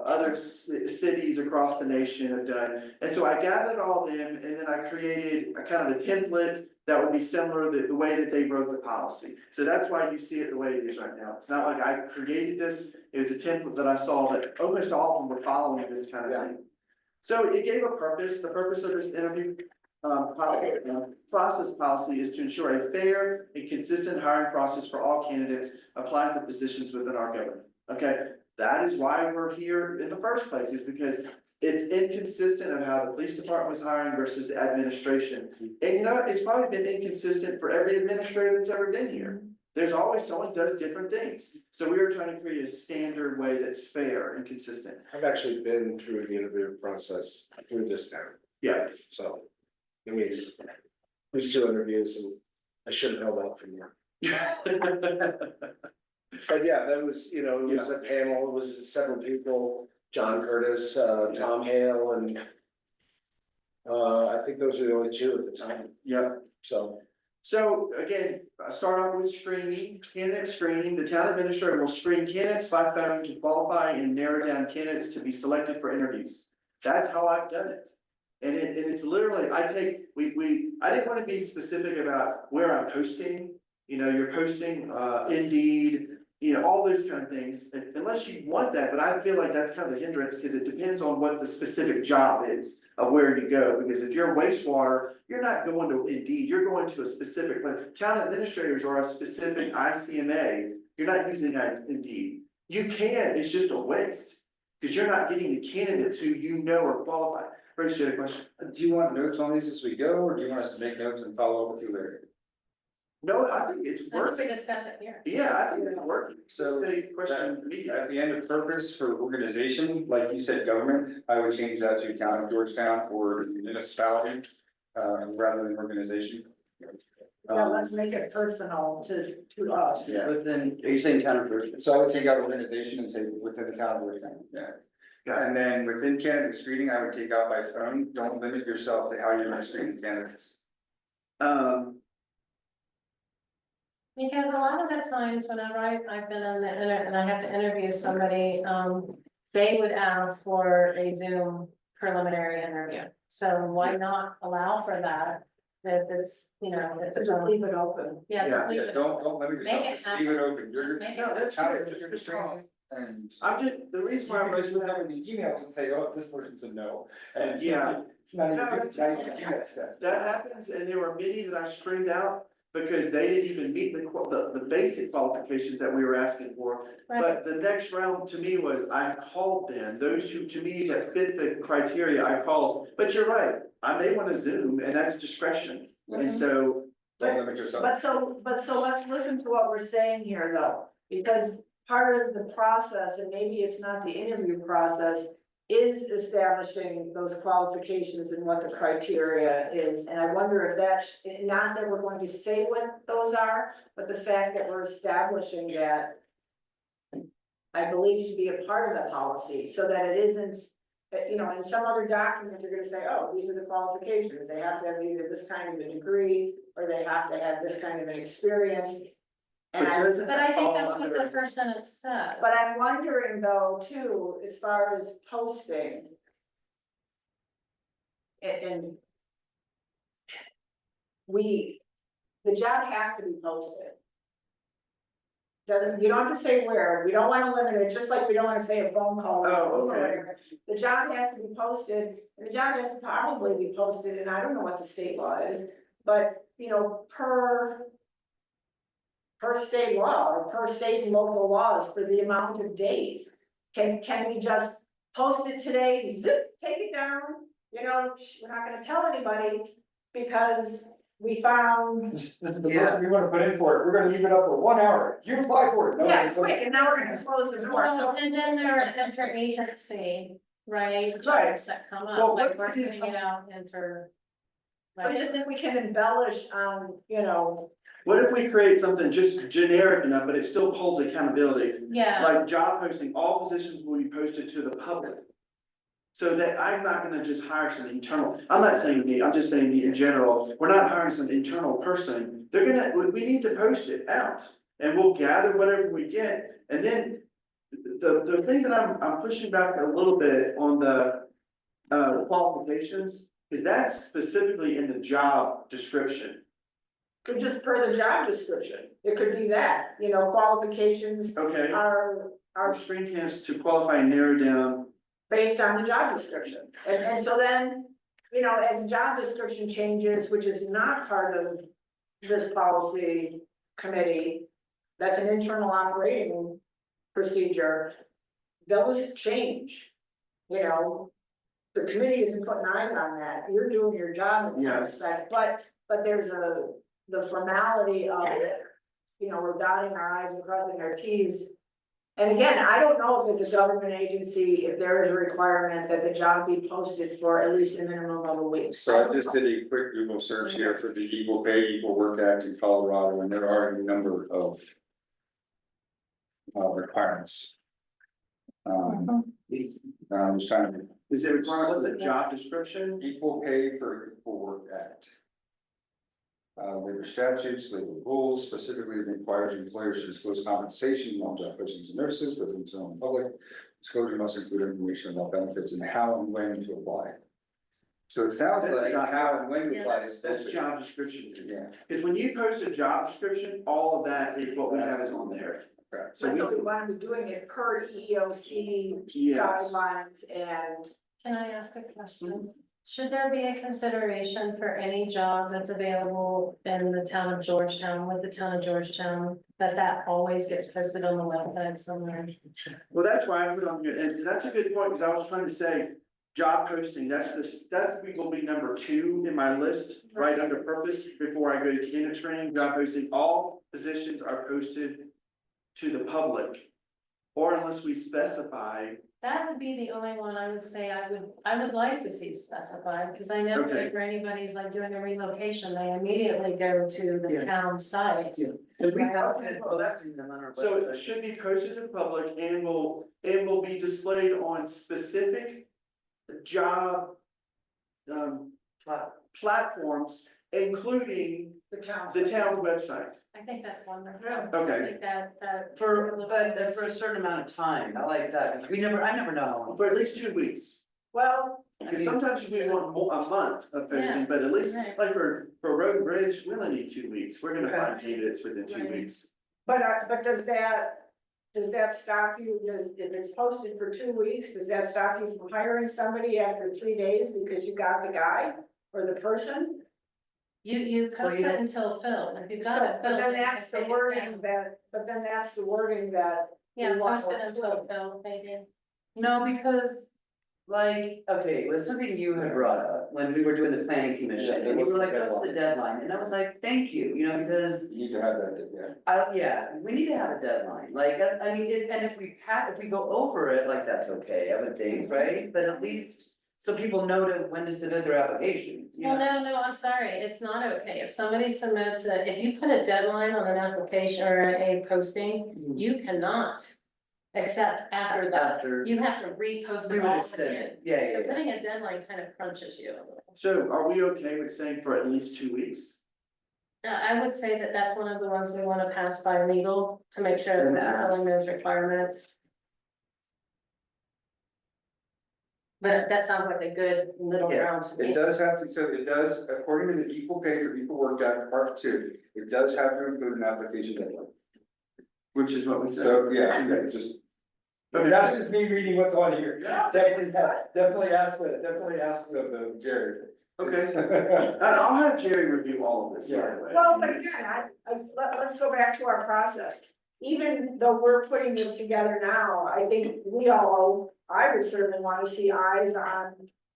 other cities across the nation have done. And so I gathered all them, and then I created a kind of a template that would be similar to the way that they wrote the policy. So that's why you see it the way it is right now. It's not like I created this, it was a template that I saw that almost all of them were following this kind of thing. So it gave a purpose. The purpose of this interview process policy is to ensure a fair and consistent hiring process for all candidates applying for positions within our government. Okay, that is why we're here in the first place, is because it's inconsistent of how the police department was hiring versus the administration. And you know, it's probably been inconsistent for every administrator that's ever been here. There's always someone who does different things. So we were trying to create a standard way that's fair and consistent. I've actually been through the interview process through this town, Yeah. so. I mean, there's 2 interviews and I should have held out for more. But yeah, that was, you know, it was a panel, it was several people, John Curtis, Tom Hale, and I think those are the only two at the time, Yep. so. So again, I start off with screening, candidate screening. The town administrator will screen candidates by phone to qualify and narrow down candidates to be selected for interviews. That's how I've done it. And it's literally, I didn't want to be specific about where I'm posting. You know, you're posting, Indeed, you know, all those kind of things, unless you want that, but I feel like that's kind of the hindrance, because it depends on what the specific job is of where you go, because if you're wastewater, you're not going to Indeed, you're going to a specific, like, town administrators are a specific ICMA, you're not using Indeed. You can, it's just a waste, because you're not getting the candidates who you know are qualified. Bruce, you had a question? Do you want notes on these as we go, or do you want us to make notes and follow up with you later? No, I think it's I think we working, discuss it here. yeah, I think it's working, So, so, a question for me. At the end of purpose for organization, like you said, government, I would change that to town of Georgetown or municipality, rather than organization. Yeah, let's make it personal to us. Yeah. But then, are you saying town of Georgetown? So I would take out organization and say within the town of Georgetown, yeah. And then within candidate screening, I would take out by phone, don't limit yourself to how you're gonna screen candidates. Because a lot of the times whenever I've been on the internet and I have to interview somebody, they would ask for a Zoom preliminary interview. So why not allow for that? If it's, you know, it's a. Just leave it open. Yeah, just leave Yeah, it. don't limit yourself, Make it just leave it open, Just you're. make No, it. that's How good. you're gonna screen it, and. I'm just, the reason You why I'm can just raising look that, up in the emails and say, oh, this person's a no, and. Yeah. Not even, No, not even do that stuff. that happens, and there were many that I screened out because they didn't even meet the basic qualifications that we were asking for. Right. But the next round to me was, I called them, those who to me that fit the criteria, I called, but you're right, I may wanna Zoom, and that's discretion, and so. Don't limit yourself. But so let's listen to what we're saying here though, because part of the process, and maybe it's not the interview process, is establishing those qualifications and what the criteria is. And I wonder if that's, not that we're going to say what those are, but the fact that we're establishing that, I believe should be a part of the policy, so that it isn't, you know, in some other document, you're gonna say, oh, these are the qualifications. They have to have either this kind of a degree, or they have to have this kind of an experience. And But I, doesn't But I think fall that's what under- the first sentence says. but I'm wondering though, too, as far as posting. And the job has to be posted. You don't have to say where, we don't wanna limit it, just like we don't wanna say a phone call. or Oh, Zoom or okay. whatever. The job has to be posted, and the job has to probably be posted, and I don't know what the state law is, but, you know, per state law, or per state and local laws for the amount of days. Can we just post it today, zip, take it down, you know, we're not gonna tell anybody, because we found. This is the person we wanna put in for it, we're gonna leave it up for 1 hour, you apply for it. No, Yeah, it's okay. quick, and now we're gonna close the door, Well, so, and then there are interagency, right, Right. jobs that come Well, up, like what if we working did it out inter. so just if we can embellish on, you know, What if we create something just generic enough, but it still holds accountability? Yeah, Like job posting, all positions will be posted to the public. So that I'm not gonna just hire some internal, I'm not saying me, I'm just saying the in general, we're not hiring some internal person. They're gonna, we need to post it out, and we'll gather whatever we get, and then. The thing that I'm pushing back a little bit on the qualifications, is that's specifically in the job description. could just per the job description, it could be that, you know, qualifications Okay, are our screen candidates to qualify and narrow down. based on the job description. And so then, you know, as the job description changes, which is not part of this policy committee, that's an internal operating procedure, those change. You know, the committee isn't putting eyes on that, you're doing your job in that Yeah. respect, but there's the formality of it. You know, we're dotting our i's and crossing our t's. And again, I don't know if as a government agency, if there is a requirement that the job be posted for at least a minimum of a week. So I just did a quick Google search here for the Equal Pay, Equal Work Act in Colorado, and there are a number of requirements. I'm just trying to, Is it required, what's a job description? equal pay for equal work act. Labor statutes, labor rules specifically requires employers to disclose compensation on job postings and nurses with internal and public. Disclosure must include information about benefits and how and when to apply. So it sounds That's like not- how and when to Yeah, apply is. That's job description. Yeah, Because when you post a job description, all of that is what we have is on there. correct. So we, want to be doing it per EEOC yes, guidelines and. Can I ask a question? Should there be a consideration for any job that's available in the town of Georgetown, with the town of Georgetown, that always gets posted on the website somewhere? well, that's why I put it on here, and that's a good point, because I was trying to say, job posting, that will be number 2 in my list, right under purpose, before I go to candidate training, job posting, all positions are posted to the public. Or unless we specify, That would be the only one I would say I would like to see specified, because I know Okay. that for anybody's like doing a relocation, they immediately go to the Yeah. town site. Yeah. And we Right. started posting them on our so it website. should be posted to the public and will be displayed on specific job platforms, including The town. the town's website. I think that's wonderful. Yeah. I Okay, think that. But for a certain amount of time, I like that, because I never know how long. for at least 2 weeks. Well, Because sometimes we want a month of posting, Yeah, but at least, right. like for road and bridge, we only need 2 weeks. We're gonna Okay. find candidates within 2 Right. weeks. but does that stop you, if it's posted for 2 weeks, does that stop you from hiring somebody after 3 days because you got the guy or the person? You post you it don't- until filled, if you've So, got it but filled. then you can that's the take it wording down. that. Yeah, we want post it to until include. filled, maybe. No, because, like, okay, it was something you had brought up when we were doing the planning commission, Yeah, there and you was were a like, what's the deadline? And I was like, thank you, because You need to have that, yeah. yeah, we need to have a deadline, like, I mean, and if we go over it, like, that's okay, I would think, right? But at least, so people know when to submit their application, you Well, know? no, I'm sorry, it's not okay, if somebody submits if you put a deadline on an application or a posting, you cannot. Except after that, After, you have to repost we it would all extend again. it, yeah, So yeah. putting a deadline kind of crunches you. So are we okay with saying for at least 2 weeks? I would say that that's one of the ones we wanna pass by legal to make sure that And we're fulfilling ask. those requirements. But that sounds like a good middle Yeah, ground to It me. does have to, so it does, according to the equal pay for equal work act, part 2, it does have to include an application deadline. Which is what we said. So, yeah, just. But that's just me reading what's on here. Definitely ask the Jared. Okay, and I'll have Jerry review all of this, by the way. Well, but again, let's go back to our process. Even though we're putting this together now, I think I would certainly want to see eyes on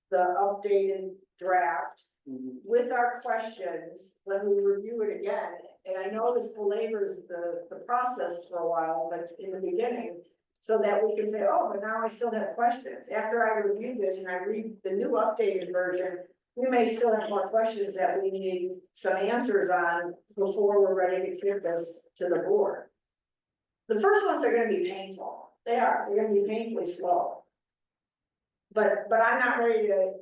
the updated draft Mhm. with our questions when we review it again. And I know this belabors the process for a while, but in the beginning, so that we can say, oh, but now I still have questions. After I review this and I read the new updated version, we may still have more questions that we need some answers on before we're ready to give this to the board. The first ones are gonna be painful. They're gonna be painfully slow. But I'm not ready to,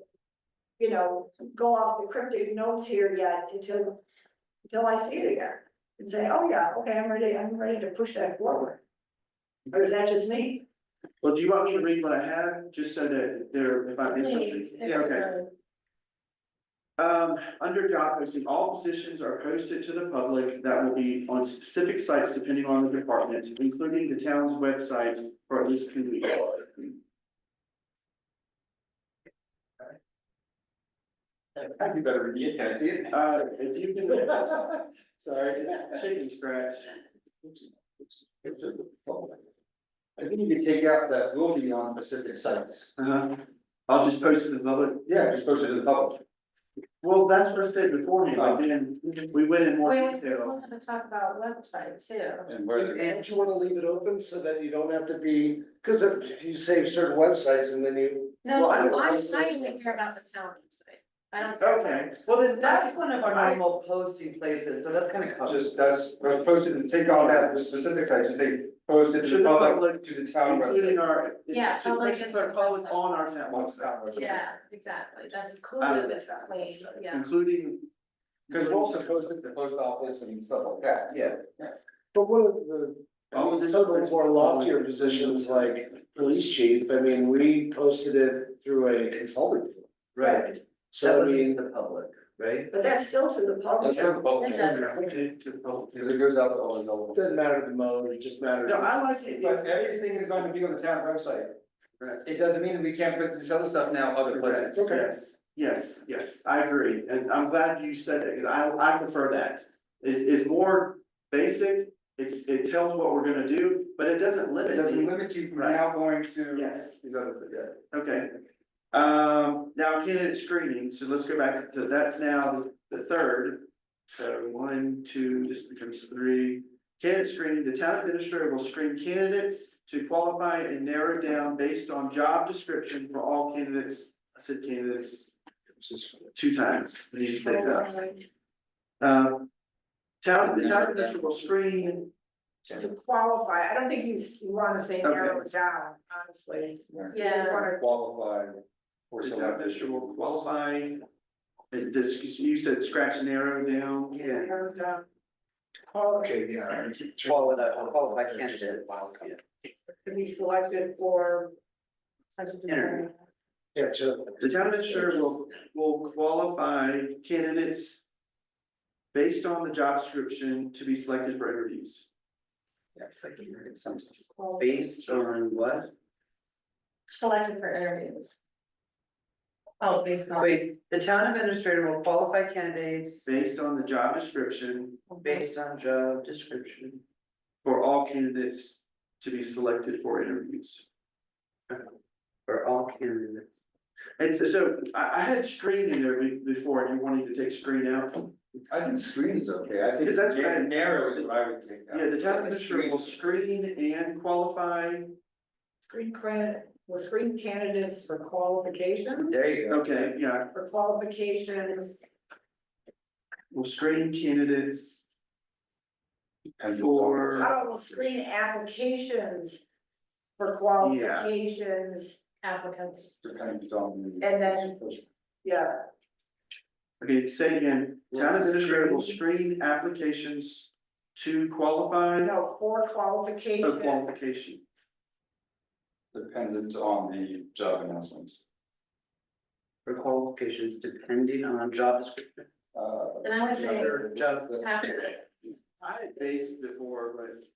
go off the cryptic notes here yet until I see it again. And say, oh yeah, okay, I'm ready to push that forward. Or is that just me? Well, do you want me to read what I have, just so that if I miss something? Please, if Yeah, you okay. would. Under job posting, all positions are posted to the public that will be on specific sites depending on the department, including the town's website for at least 2 weeks. I'd be better reading it, can I see it? If you can, sorry, it's chicken scratch. I think you could take out that will be on specific sites. I'll just post it to the public. Yeah, just post it to the public. Well, that's what I said beforehand, but then we went in more We detail. wanted to talk about website too. And where, Don't you wanna leave it open so that you don't have to be, cause if you save certain websites and then you. No, Well, I I'm don't not also- even care about the town website. I don't. care about Okay, it. well then That's one of our normal posting places, so that's kind of covered. just, that's, post it and take all that, the specific sites, and say, Posted To to the the public, public, to the town including website. our. Yeah, to- public let's and put public website. on our town website. Yeah, exactly, that's Out of included, the town clean, yeah. Including. Cause we're also posted to the post office and stuff like that. Yeah. But one of the, some of the more loftier positions like police chief, I mean, we posted it through a consulting firm. Right, that So I wasn't to mean, the public, right? But that's still to the public. That's not the bulk, It does. because it goes out to all the it levels. doesn't matter the mode, it just matters. No, I like it. But everything is going to be on the town website. It doesn't mean that we can't put this other stuff now other places. Yes, I agree, and I'm glad you said it, because I prefer that. Is more basic, it tells what we're gonna do, but it doesn't limit It doesn't you. limit you from Right. now going to. Yes. These other things, yeah. Okay. Now candidate screening, so let's go back to, that's now the third. So 1, 2, this becomes 3. Candidate screening, the town administrator will screen candidates to qualify and narrow down based on job description for all candidates. I said candidates 2 times, I need to take that. The town administrator will screen. To qualify, I don't think you wanna say narrow it down, honestly. You just Yeah. wanna- Qualified for The town selected. administrator will qualify. You said scratch narrow down. Yeah. narrow down. Qualify Okay, yeah. Qualified candidates. to be selected for. Interview. Yeah, so The town administrator will qualify candidates based on the job description to be selected for interviews. Yeah, it's like, based on what? Selected for interviews. Oh, based on. Wait, the town administrator will qualify candidates Based on the job description based on job description. for all candidates to be selected for interviews. For all candidates. And so I had screen in there before, and you wanted to take screen out. I think screen is okay, I think. Because that's na- right. Narrow is what I would take out. Yeah, the town administrator will screen and qualify. Will screen candidates for qualifications, There you go. Okay, yeah, for qualifications, will screen candidates And for. how about we'll screen applications for qualifications, Applicants. Depends on. And then- yeah. Okay, say it again, town administrator will screen applications to qualify. No, for qualifications. Qualification. Dependent on the job announcement. For qualifications depending on job description. And I would say. Or job. Applicant. I had based before, but.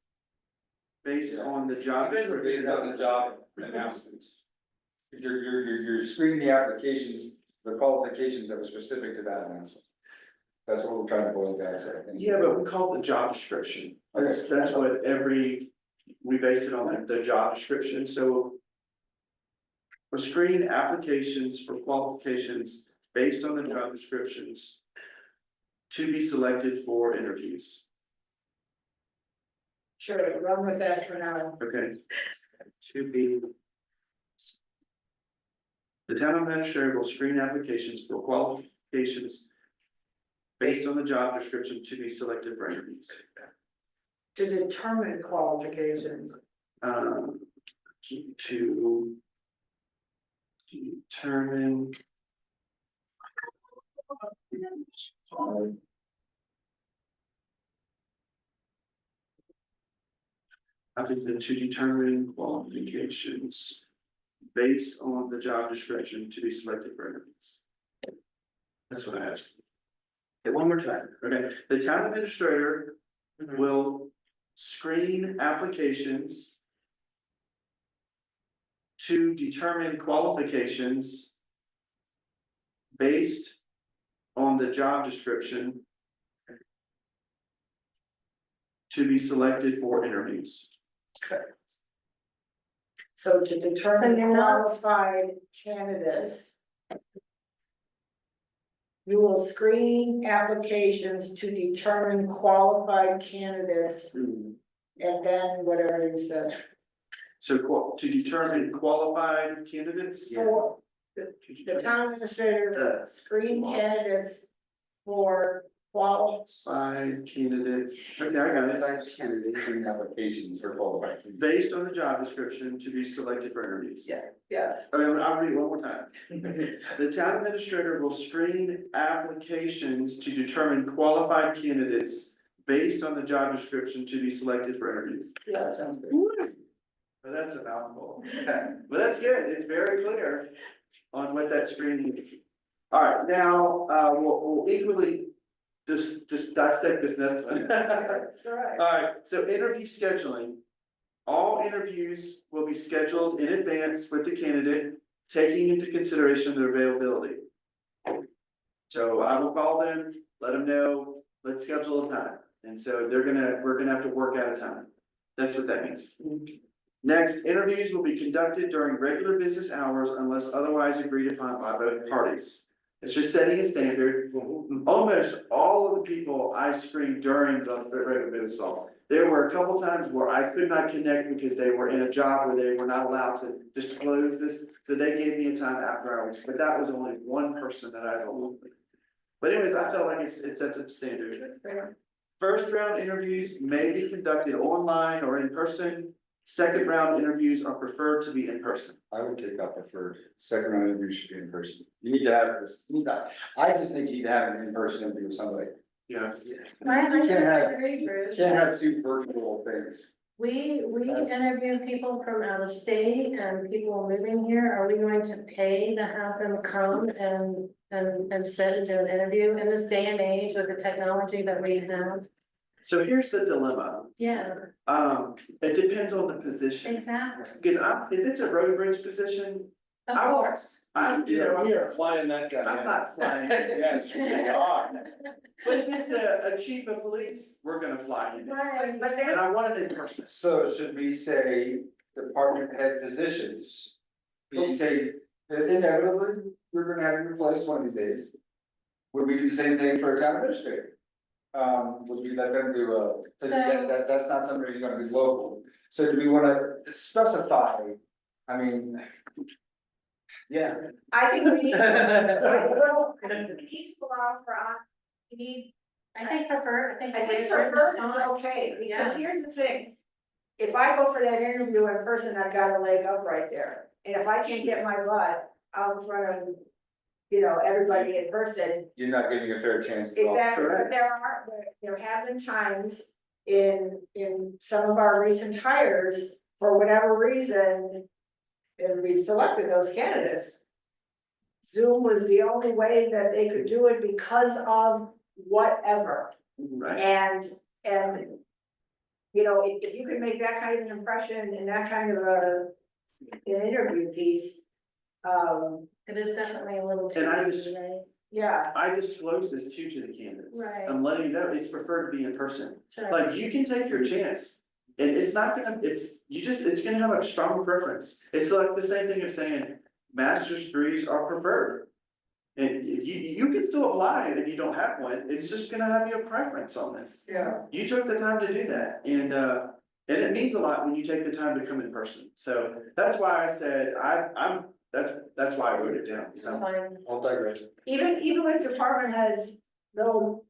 Based on the job Based on description. the job announcement. You're screening the applications, the qualifications that were specific to that announcement. That's what we're trying to boil down to, I think. Yeah, but we call it the job description. That's what we base it on the job description, so. We screen applications for qualifications based on the job descriptions. To be selected for interviews, Sure, run with that for now. okay? To be. The town administrator will screen applications for qualifications. Based on the job description to be selected for interviews. To determine qualifications. To. Determine. To determine qualifications. Based on the job description to be selected for interviews. That's what I have. Okay, one more time. Okay, the town administrator will screen applications. To determine qualifications. Based on the job description. To be selected for interviews. So to So determine you're not- qualified candidates. You will screen applications to determine qualified candidates, and then whatever you said. So to determine qualified candidates. For the town administrator screen candidates for Five candidates, okay, I got it. Candidates and applications for qualified. Based on the job description to be selected for interviews. Yeah. Okay, I'll read it one more time. The town administrator will screen applications to determine qualified candidates based on the job description to be selected for interviews. Yeah, that sounds good. But that's a mouthful. But that's good, it's very clear on what that screening is. All right, now, we'll equally just dissect this next one. Alright. Alright, so interview scheduling. All interviews will be scheduled in advance with the candidate, taking into consideration their availability. So I will call them, let them know, let's schedule a time, and so we're gonna have to work out a time. That's what that means. Next, interviews will be conducted during regular business hours unless otherwise agreed upon by both parties. It's just setting a standard. Almost all of the people I screened during the regular business hours. There were a couple times where I could not connect because they were in a job where they were not allowed to disclose this, so they gave me a time after hours, but that was only one person that I don't. But anyways, I felt like it sets a standard. That's fair. First round interviews may be conducted online or in person. Second round interviews are preferred to be in person. I would take that preferred. Second round interview should be in person. You need to have this, I just think you need to have an in-person interview with somebody. Yeah. I Can't have- disagree, Bruce. Can't have two virtual things. We That's- interview people from out of state and people living here. Are we going to pay to have them come and sit and do an interview in this day and age with the technology that we have? So here's the dilemma. Yeah, It depends on the position. exactly. Because if it's a road bridge position, Of I- course. We are flying that guy. I'm in. not flying. Yes, we are. But if it's a chief of police, we're gonna fly in. Right. But And I want it in person. So should we say department head positions? We say inevitably, we're gonna have you replaced one of these days. Would we do the same thing for a town administrator? Would we let them do that's not somebody who's gonna be local. So do we wanna specify? I mean, Yeah. I think we need, well, I think we need to allow for, we need, I think preferred, I think. I think the way it's written preferred is fine. okay, because Yeah. here's the thing. If I go for that interview in person, I've got a leg up right there, and if I can't get my butt out in front of, everybody in person. you're not giving a fair chance. at all. Exactly, but Correct. there have been times in some of our recent hires, for whatever reason. And we've selected those candidates. Zoom was the only way that they could do it because of whatever. Right. And, if you can make that kind of an impression and that kind of an interview piece. It is definitely a little too. And I easy, just- Yeah, I disclose this too to the candidates. Right. I'm letting you know, it's preferred to be in person. Sure. Like, you can take your chance. And it's not gonna, it's gonna have a strong preference. It's like the same thing of saying, master's degrees are preferred. And you can still apply and you don't have one, it's just gonna have your preference on this. yeah. You took the time to do that, and it means a lot when you take the time to come in person. So that's why I said, that's why I wrote it down, so. Fine. I'll digress. Even with department heads, though,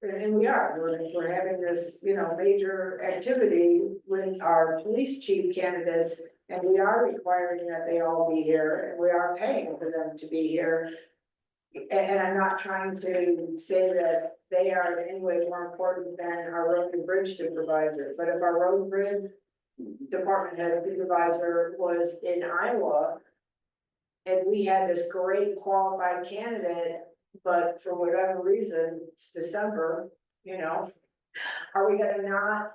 and we're having this, major activity with our police chief candidates. And we are requiring that they all be here, and we are paying for them to be here. And I'm not trying to say that they are in any way more important than our road and bridge supervisor, but if our road and bridge department head supervisor was in Iowa. And we had this great qualified candidate, but for whatever reason, it's December, are we gonna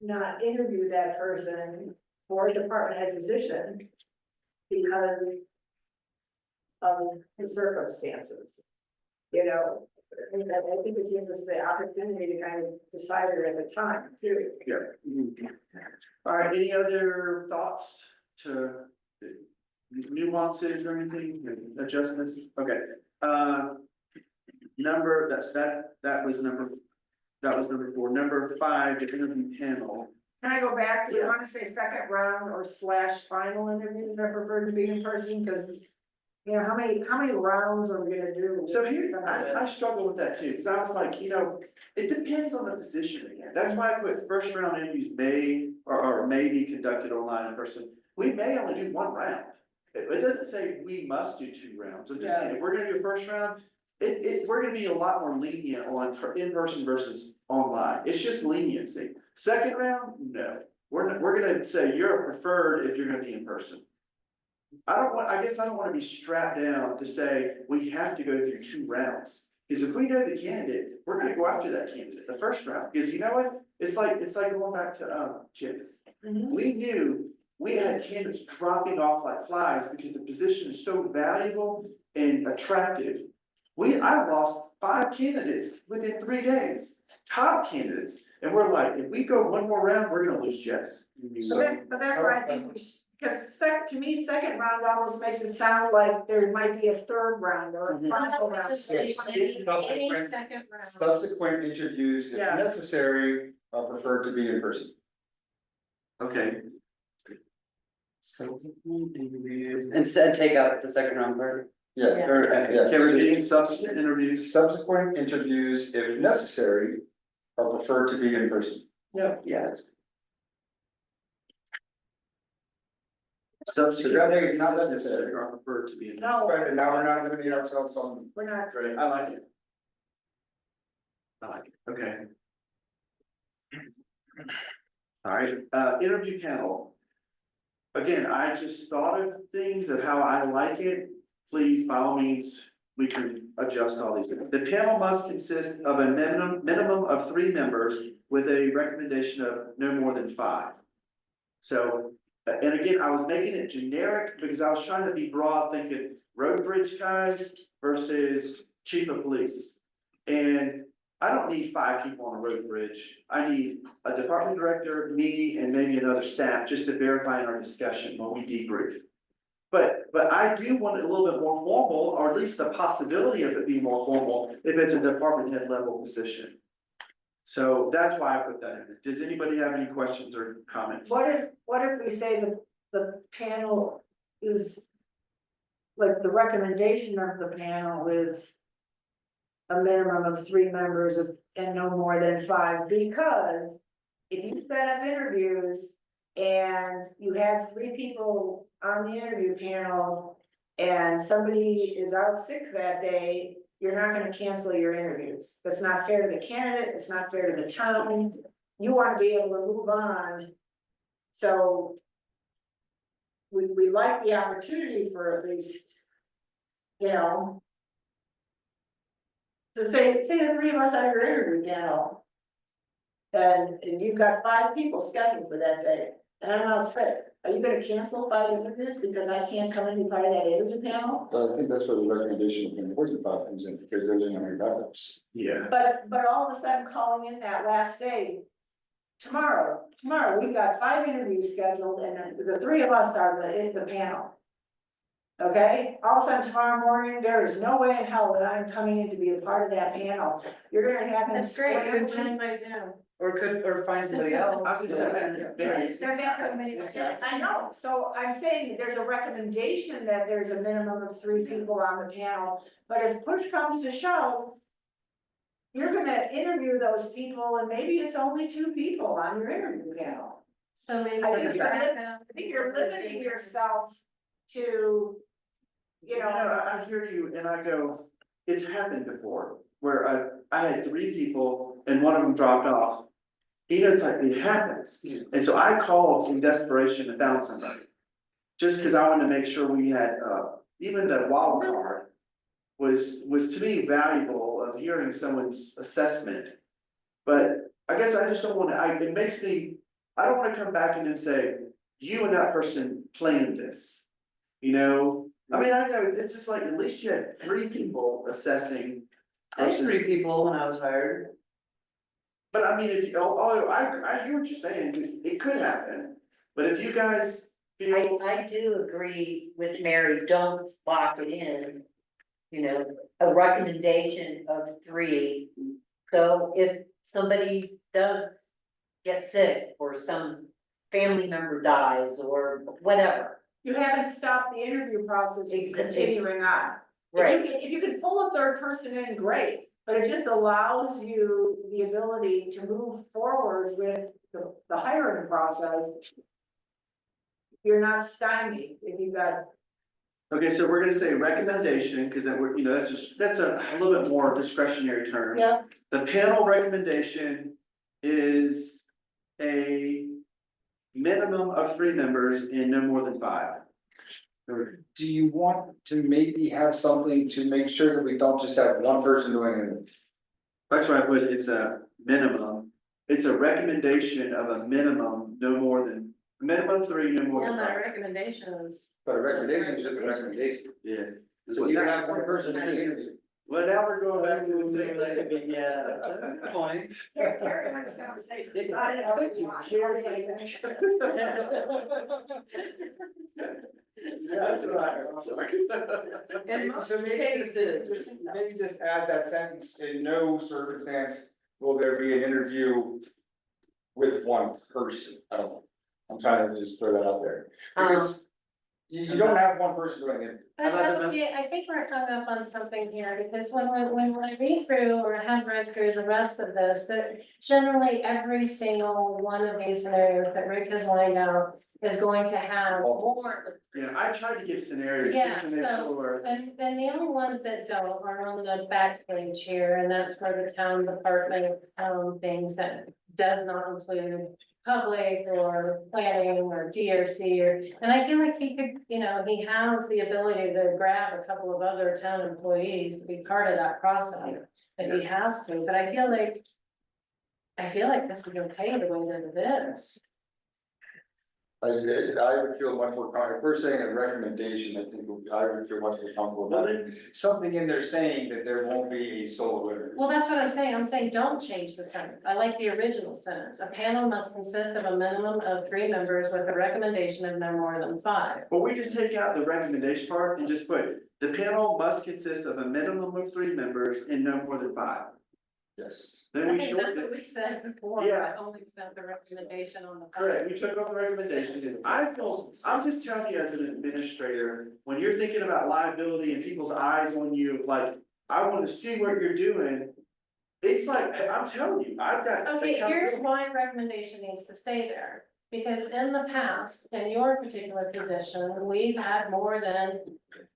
not interview that person for a department head position? Because of the circumstances, I think it gives us the opportunity to kind of decide it at the time too. Yeah. All right, any other thoughts to nuances or anything, adjust this? Okay, that was number 4. Number 5, the interview panel. Can I go back? Do you Yeah. want to say second round or / final interviews are preferred to be in person? Because You know, how many rounds are we gonna do? So here, I struggle with that too, cause I was like, it depends on the position again. That's why I put first round interviews may be conducted online in person. We may only do one round. It doesn't say we must do 2 rounds. I'm just saying, if we're gonna do a first round, we're gonna be a lot more lenient on for in person versus online. It's just leniency. Second round, no. We're gonna say you're a preferred if you're gonna be in person. I guess I don't wanna be strapped down to say we have to go through 2 rounds. Cause if we know the candidate, we're gonna go after that candidate the first round, cause you know what? It's like going back to, Jim's. We knew we had candidates dropping off like flies because the position is so valuable and attractive. I lost 5 candidates within 3 days, top candidates, and we're like, if we go one more round, we're gonna lose Jess. But that's why I think because to me, second round almost makes it sound like there might be a third round or a final Why don't we round. just say any Subsequent- second round? Subsequent interviews, if Yeah. necessary, are preferred to be in person. Okay, Instead, take out the second round part. Yeah, Yeah. or, yeah. okay, we're getting subsequent interviews. Subsequent interviews, if necessary, are preferred to be in person. Yeah. Subsequent Does that make it interviews not as necessary? Are preferred to be in. No, And now we're not limiting ourselves on. we're not. Great, I like it. I like it, okay. All right, interview panel. Again, I just thought of things of how I like it. Please, by all means, we can adjust all these. The panel must consist of a minimum of 3 members with a recommendation of no more than 5. So, and again, I was making it generic because I was trying to be broad, thinking road bridge guys versus chief of police. And I don't need 5 people on a road bridge. I need a department director, me, and maybe another staff just to verify in our discussion when we debrief. But I do want it a little bit more formal, or at least the possibility of it being more formal if it's a department head level position. So that's why I put that in. Does anybody have any questions or comments? What if we say the panel is, like, the recommendation of the panel is a minimum of 3 members and no more than 5, because if you set up interviews and you have 3 people on the interview panel and somebody is out sick that day, you're not gonna cancel your interviews. That's not fair to the candidate, it's not fair to the town. You wanna be able to move on. So we like the opportunity for at least, to say the 3 of us on your interview panel. And you've got 5 people scheduled for that day, and I'm out sick. Are you gonna cancel 5 interviews because I can't come and be part of that interview panel? But I think that's where the recommendation of the important department comes in, because there's no backups. Yeah. But all of a sudden calling in that last day, tomorrow, we've got 5 interviews scheduled, and the 3 of us are the panel. Okay, all of a sudden tomorrow morning, there is no way in hell that I'm coming in to be a part of that panel. You're gonna have him. That's great, you're scramble. joining my Zoom. Or find somebody else. I was just saying, There's so many tips. I know, so I'm saying there's a recommendation that there's a minimum of 3 people on the panel, but if push comes to shove. You're gonna interview those people and maybe it's only 2 people on your interview panel. So maybe. I think the you're backup- I think you're limiting yourself to, I hear you and I go, it's happened before, where I had 3 people and one of them dropped off. It's like, it happens, and so I called in desperation and found somebody. Just because I wanted to make sure we had, even the wild card was to me valuable of hearing someone's assessment. But I guess I just don't wanna, it makes me, I don't wanna come back and then say, you and that person planned this. I know, it's just like, at least you had 3 people assessing. I had versus- 3 people when I was hired. But although I hear what you're saying, 'cause it could happen, but if you guys feel. I do agree with Mary, don't lock it in. A recommendation of 3. So if somebody does get sick or some family member dies or whatever, you haven't stopped the interview process from Exactly. continuing on. Right. If you could pull a third person in, great, but it just allows you the ability to move forward with the hiring process. You're not stymied if you got, Okay, so we're gonna say recommendation, because then we're, that's a little bit more discretionary term. Yeah. The panel recommendation is a minimum of 3 members and no more than 5. Or do you want to maybe have something to make sure that we don't just have one person doing it? That's why I put it's a minimum, it's a recommendation of a minimum, no more than, minimum 3, no more Yeah, than my 5. recommendation is. But a recommendation is just a recommendation. Yeah. So you can have one person in the interview. Well, now we're going back to the same That could thing. be, yeah, good point. carry on this conversation. I think you carry. That's right, I'm sorry. In most So maybe cases. maybe just add that sentence, in no circumstance will there be an interview with one person, I don't know. I'm trying to just throw that out there, because you don't have one person doing it. Yeah, I think we're hung up on something here, because when I read through or have read through the rest of this, that generally every single one of these scenarios that Rick has lined out is going to have more. Yeah, I tried to give scenarios Yeah, just to make so- sure. And then the only ones that don't are on the back page here, and that's for the town department, things that does not include public or planning or DRC or, and I feel like he could, he has the ability to grab a couple of other town employees to be part of that process if he has to, but I feel like this is okay the way that it is. I would feel much more comfortable, if we're saying a recommendation, I think I would feel much more comfortable with that. Something in there saying that there won't be a solo interview. Well, that's what I'm saying don't change the sentence, I like the original sentence, a panel must consist of a minimum of 3 members with a recommendation of no more than 5. Well, we just take out the recommendation part and just put, the panel must consist of a minimum of 3 members and no more than 5. Yes. Then we Okay, shorten that's it. what we said before, Yeah. I only sent the recommendation on the. Correct, we took off the recommendations, and I'm just telling you as an administrator, when you're thinking about liability and people's eyes on you, like, I wanna see what you're doing. It's like, I'm telling you, I've got. Okay, here's accountability. why recommendation needs to stay there, because in the past, in your particular position, we've had more than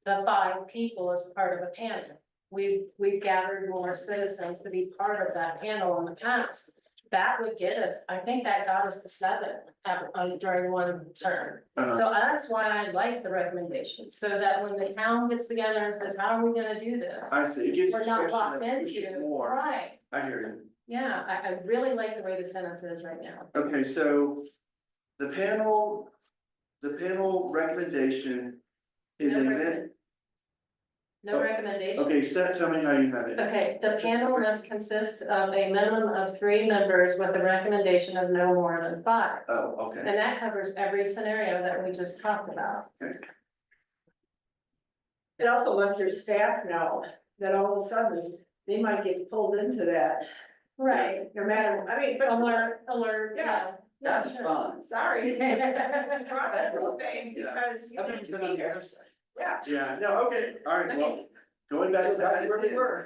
the 5 people as part of a panel. We've gathered more citizens to be part of that panel in the past. That would get us, I think that got us to 7 during one term. Uh-huh. So that's why I like the recommendation, so that when the town gets together and says, how are we gonna do this? I see, it gives We're not discretion locked to push it into, more, right, I hear you. yeah, I really like the way the sentence is right now. Okay, so the panel recommendation is No a recommend- No Oh, recommendation? okay, Seth, tell me how you have it. Okay, the panel must consist of a minimum of 3 members with a recommendation of no more than 5. Oh, okay, And that covers every scenario that we just talked about. it also lets your staff know that all of a sudden, they might get pulled into that. Right. No matter, I mean, but. Alert, Yeah. yeah. That's sure. fun. Sorry. Brought that whole thing because you I've need never to been be on the here. other side. Yeah. yeah, no, okay, all right, well, Okay. going back to Back that. to where we were.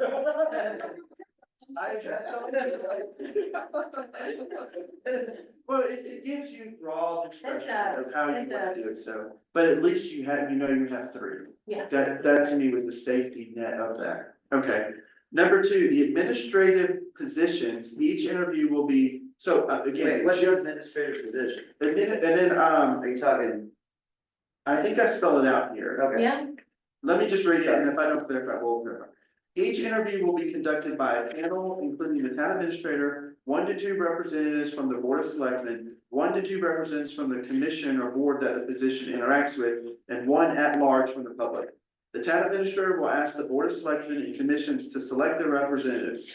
Well, it gives you broad discretion does, of how you it wanna do it, does. so, but at least you have, you have 3. Yeah. That to me was the safety net of that, okay. Number 2, the administrative positions, each interview will be, so again. Wait, what's your administrative position? And then, Are you talking, I think I spelled it out here. okay, Yeah, Let me just read it, and if I don't clarify, we'll clarify. Each interview will be conducted by a panel, including the town administrator, 1 to 2 representatives from the board of selectmen, 1 to 2 representatives from the commission or board that the position interacts with, and 1 at large from the public. The town administrator will ask the board of selectmen and commissions to select their representatives.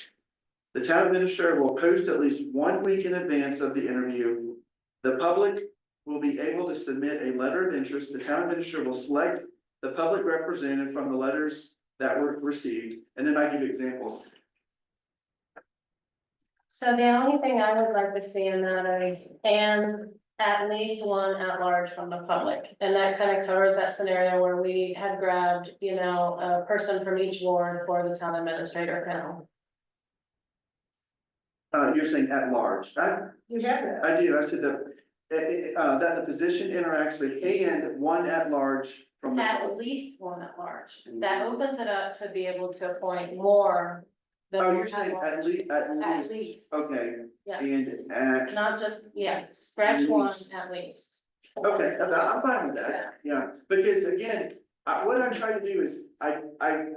The town administrator will post at least 1 week in advance of the interview. The public will be able to submit a letter of interest. The town administrator will select the public representative from the letters that were received, and then I give examples. so the only thing I would like to see in that is, and at least one at large from the public. And that kind of covers that scenario where we had grabbed, you know, a person from each ward for the town administrator panel. You're saying at large, You have that. I do, I said that, that the position interacts with and one at large from the At public. least one at large. That opens it up to be able to appoint more. than Oh, one you're saying large. at least, At at least, least. okay, Yeah. and at, Not just, yeah, scratch one Least. at least. okay, I'm fine with that, yeah, because again, what I'm trying to do is, again,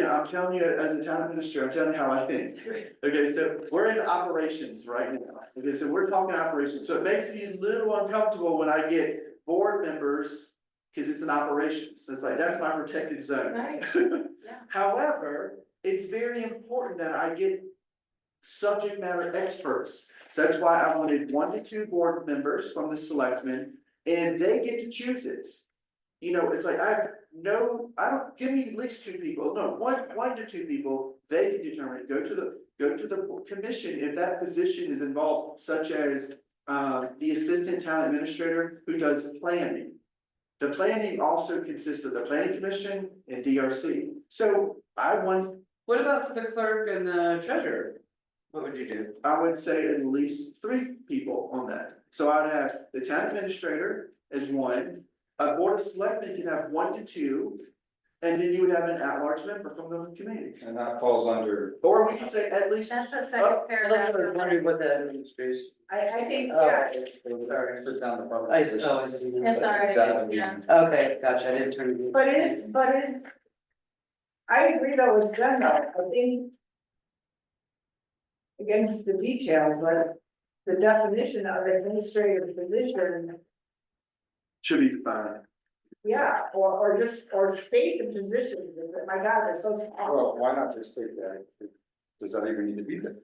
I'm telling you as a town administrator, I'm telling you how I think. Okay, so we're in operations right now, okay, so we're talking operations, so it makes me a little uncomfortable when I get board members. Cause it's an operation, so it's like, that's my protected zone. Right. Yeah. However, it's very important that I get subject matter experts. So that's why I wanted 1 to 2 board members from the selectmen, and they get to choose it. You know, it's like, I don't, give me at least 2 people, no, one to 2 people, they can determine, go to the commission if that position is involved, such as the assistant town administrator who does planning. The planning also consists of the planning commission and DRC. So I What about for the clerk and the treasurer? What would you do? would say at least 3 people on that. So I'd have the town administrator as one, a board of selectmen can have 1 to 2. And then you would have an at-large member from the community. And that falls under, Or we could say at least, That's the Oh, second Well, paragraph. that's what I was wondering what that administration. I think, Oh, yeah, sorry. put down the public. I see, oh, I see. It's all right, That would be- yeah. Okay, gotcha, I didn't turn. it- but it's. I agree though with Jen though, I think. Again, it's the detail, but the definition of administrative position, should be defined. yeah, or state the position, my God, they're so small. Well, why not just take that? Does that even need to be there?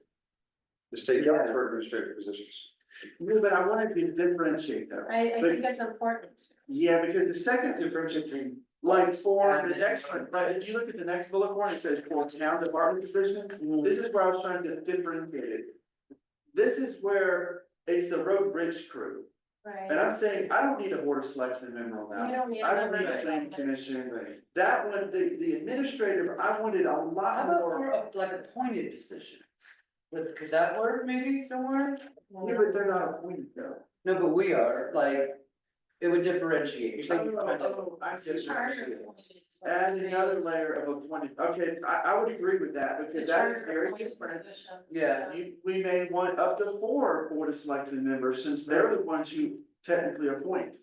Just take that for administrative positions. No, but I wanted to differentiate though. I think it's important. Yeah, because the second differentiating, like for the next one, like if you look at the next bullet point, it says for town department positions, this is where I was trying to differentiate it. This is where it's the road bridge crew, Right. and I'm saying, I don't need a board of selectmen member on You that. don't need. I don't need a another- planning commission, that one, the administrative, I wanted a How lot about more. for like appointed positions? Could that work maybe somewhere? Yeah, but they're not appointed though. No, but we are, like, it would differentiate. You're saying you're trying to- Oh, I see what you're saying. Add another layer of appointed, okay, I would agree with that, because that is very different. Yeah. We may want up to 4 board of selected members, since they're the ones who technically appoint.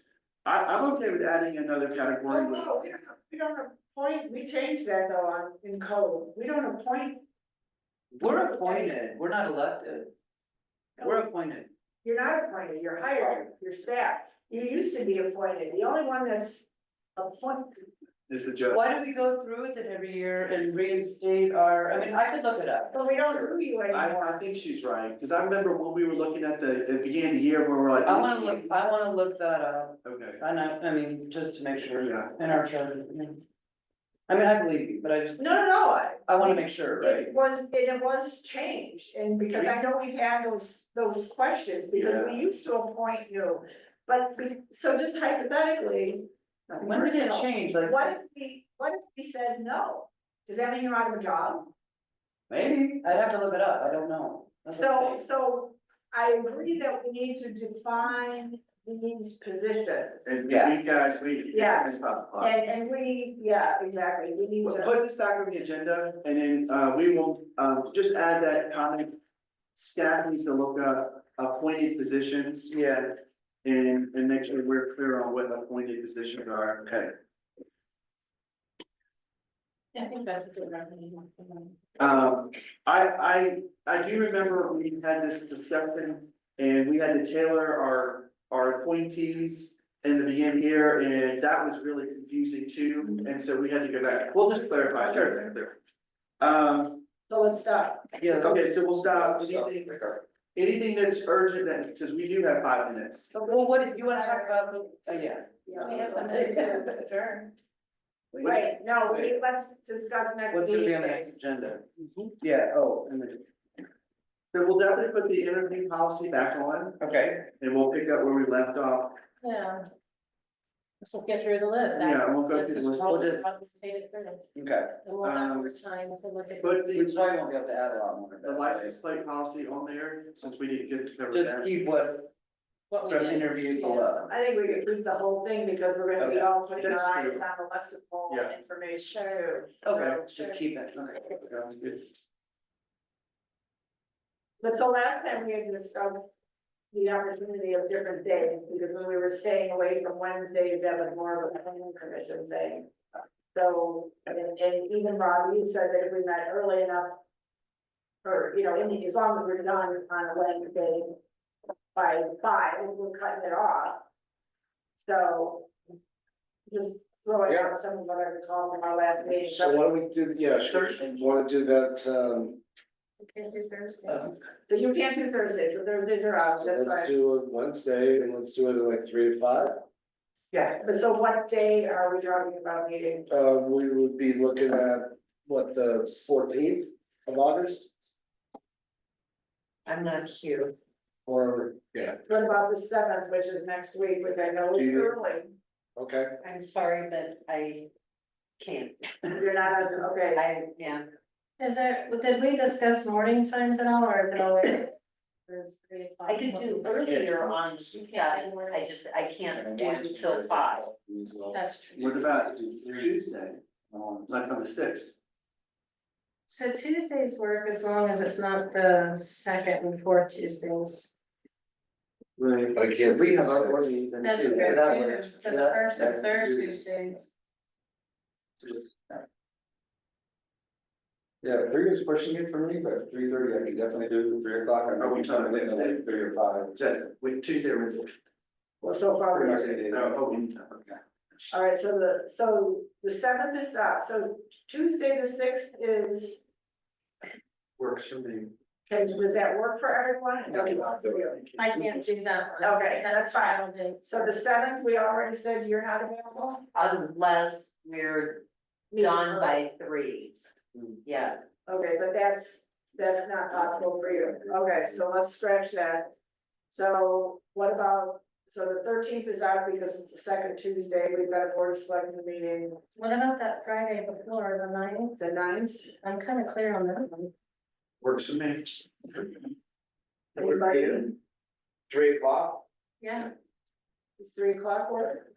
I'm okay with adding another category. Oh, no, we don't appoint, we changed that though in code, we don't appoint, We're appointed, we're not elected. We're appointed. you're not appointed, you're hired, you're staff. You used to be appointed, the only one that's appointed. Is the judge. Why do we go through with it every year and reinstate our, I mean, I could look it up. But we don't do you anymore. I think she's right, cause I remember when we were looking at the beginning of the year where we're like. I wanna look that up. Okay, I mean, just to make sure Yeah. in our charter. I mean, I believe you, but I just, No, I wanna make sure, right? it was changed, and because I know we've had those questions, because we used to appoint you. But, so just hypothetically. When did it personal, change? Like, What if we said no? Does that mean you're out of a job? maybe, I'd have to look it up, I don't know. That's what I'm saying. So I agree that we need to define these positions. and Yeah. we guys, Yeah. it's about the clock. And we, yeah, exactly, we need We'll to, put this back on the agenda, and then, we will, just add that comment. Staff needs to look up appointed positions Yeah, and make sure we're clear on what appointed positions are. okay. I think that's a good recommendation. I do remember we had this discussion and we had to tailor our appointees in the beginning here, and that was really confusing too, and so we had to go back. We'll just clarify everything there. so let's stop. Yeah, Okay, so we'll stop. Anything that's urgent then, because we do have 5 minutes. well, what, do you wanna talk about, yeah. We have something to adjourn. Wait, no, let's discuss next. What's gonna be on the meeting. next agenda? Yeah, oh, and then. So we'll definitely put the interview policy back on, Okay, and we'll pick up where we left off. Yeah. Let's just get through the list. Yeah, we'll go Let's through the just list. roll We'll just- rotate it through. okay. And we'll have more time to look at. Put We the, probably won't be able to add a lot more. the license plate policy on there, since we didn't get to cover Just that. keep what's what we from did. interview Yeah. below. I think we could keep the whole thing because we're gonna be Okay. all putting our That's eyes true. on the lexical Yeah. information too. Okay, So, just keep it, okay. Sounds good. But so last time we had discussed the opportunity of different days, because when we were staying away from Wednesdays, that was more of a planning commission thing. So, and even Rob, you said that if we met early enough, or, you know, as long as we're done on a Wednesday by 5, we're cutting it off. So just throwing Yeah. out some of what I recall from our last meeting. So why don't we do, yeah, sure, wanna do that, We can't do Thursday. So you can't do Thursdays, so Thursdays are out, that's let's right. do it Wednesday, and let's do it at like 3 to 5. Yeah, But so what day are we talking about meeting? We would be looking at, what, the 14th of August, I'm not here. or, yeah, What about the 7th, which is next week, which I know is Either. early? okay. I'm sorry, but I can't. You're not, okay. Yeah. Is there, did we discuss morning times at all, or is it always? There's 3 o'clock? I could do earlier on, yeah, I can't do till 5. That's true. What about Tuesday, like on the 6th? So Tuesdays work as long as it's not the second and fourth Tuesdays. Right. I can't. we do have the our 6th. board meetings and That's too, true so that too, works. so the Yeah, first and that third is- Tuesdays. Yeah, 3 is pushing it for me, but 3:30 I can definitely do 3 o'clock. Are we talking Wednesday? 3 or 5. Is that with Tuesday or Wednesday? Well, so far, Pretty we're much any day. Oh, anytime, okay. all right, so the 7th is out, so Tuesday, the 6th is, Works for me. does that work for everyone? It doesn't work for you. I can't do that one. Okay, that's fine. travel date. So the 7th, we already said you're not available? Unless we're done by 3. Yeah, Okay, but that's not possible for you. Okay, so let's scratch that. So what about, so the 13th is out because it's the second Tuesday, we've got a board of selectmen meeting, What about that Friday before, the 9th? the 9th. I'm kind of clear on that one. Works for me. Anybody, 3 o'clock? Yeah, is 3 o'clock work?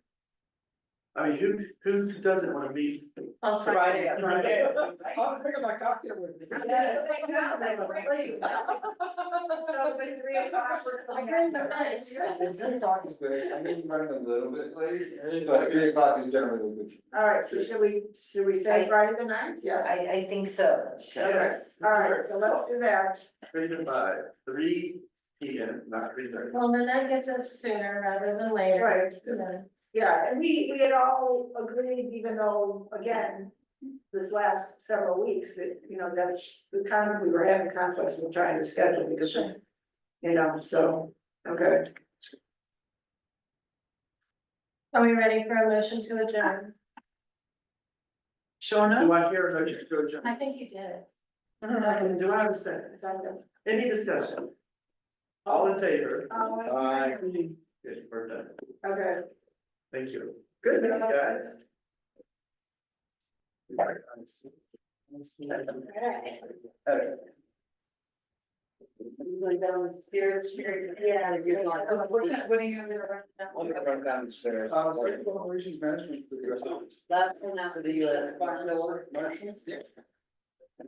I mean, who doesn't wanna meet? on Friday, Friday. Friday. I'm bringing my cocktail with me. So the 3 o'clock works for I me. bring the minutes. If 3 o'clock is good, I may be running a little bit late, but 3 o'clock is generally good. All right, so should we say Friday the 9th? Yes. I think so. Okay, all right, so let's do that. 3 to 5, 3 p.m., not 3:30. Well, then that gets us sooner rather than later. Right. So, Yeah, and we had all agreed, even though, again, this last several weeks, that, you know, that's we were having conflicts with trying to schedule because, Sure. you know, so, okay. Are we ready for a motion to adjourn? Shawna? Do I hear a motion to go, John? I think you did. Do I have a second? Any discussion? All in favor? Aye. Good, we're done. Okay. Thank you. Good, meeting you guys. Okay. Yeah. What are you? I'm gonna run downstairs. State operations management. Last one out of the US.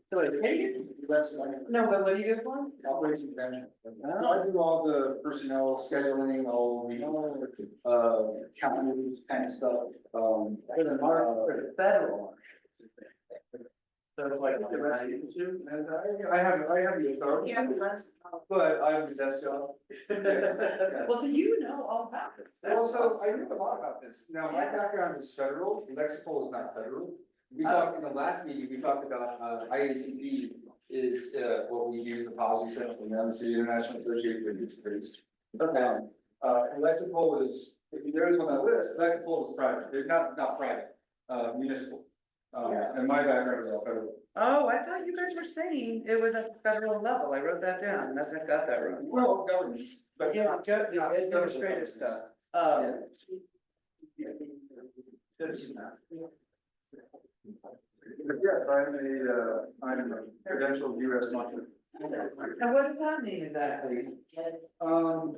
So wait, no, but what do you do for? Operations management. I do all the personnel scheduling, all the, calendars kind of stuff, For the federal. So like the rest of you too? and I have the authority, Yeah, let's- but I have the desk job. Well, so you know all about this. Well, so I knew a lot about this. Now, my background is federal, Lexipol is not federal. We talked, in the last meeting, we talked about, IACP is, what we use, the policy center from the City International Association of Securities. And Lexipol is, if there is on that list, Lexipol is private, they're not private, municipal. And my background is all federal. Oh, I thought you guys were saying it was at the federal level. I wrote that down, unless I got that wrong. Well, government, but Yeah, the administrative stuff. Um, yes, I made item of credential US monthly. and what does that mean exactly? So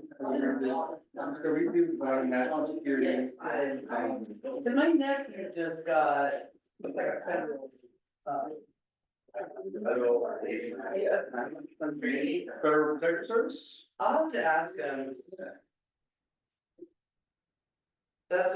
we do national security. Cause my nephew just got like a federal, Federal Protective Service? I'll have to ask him. That's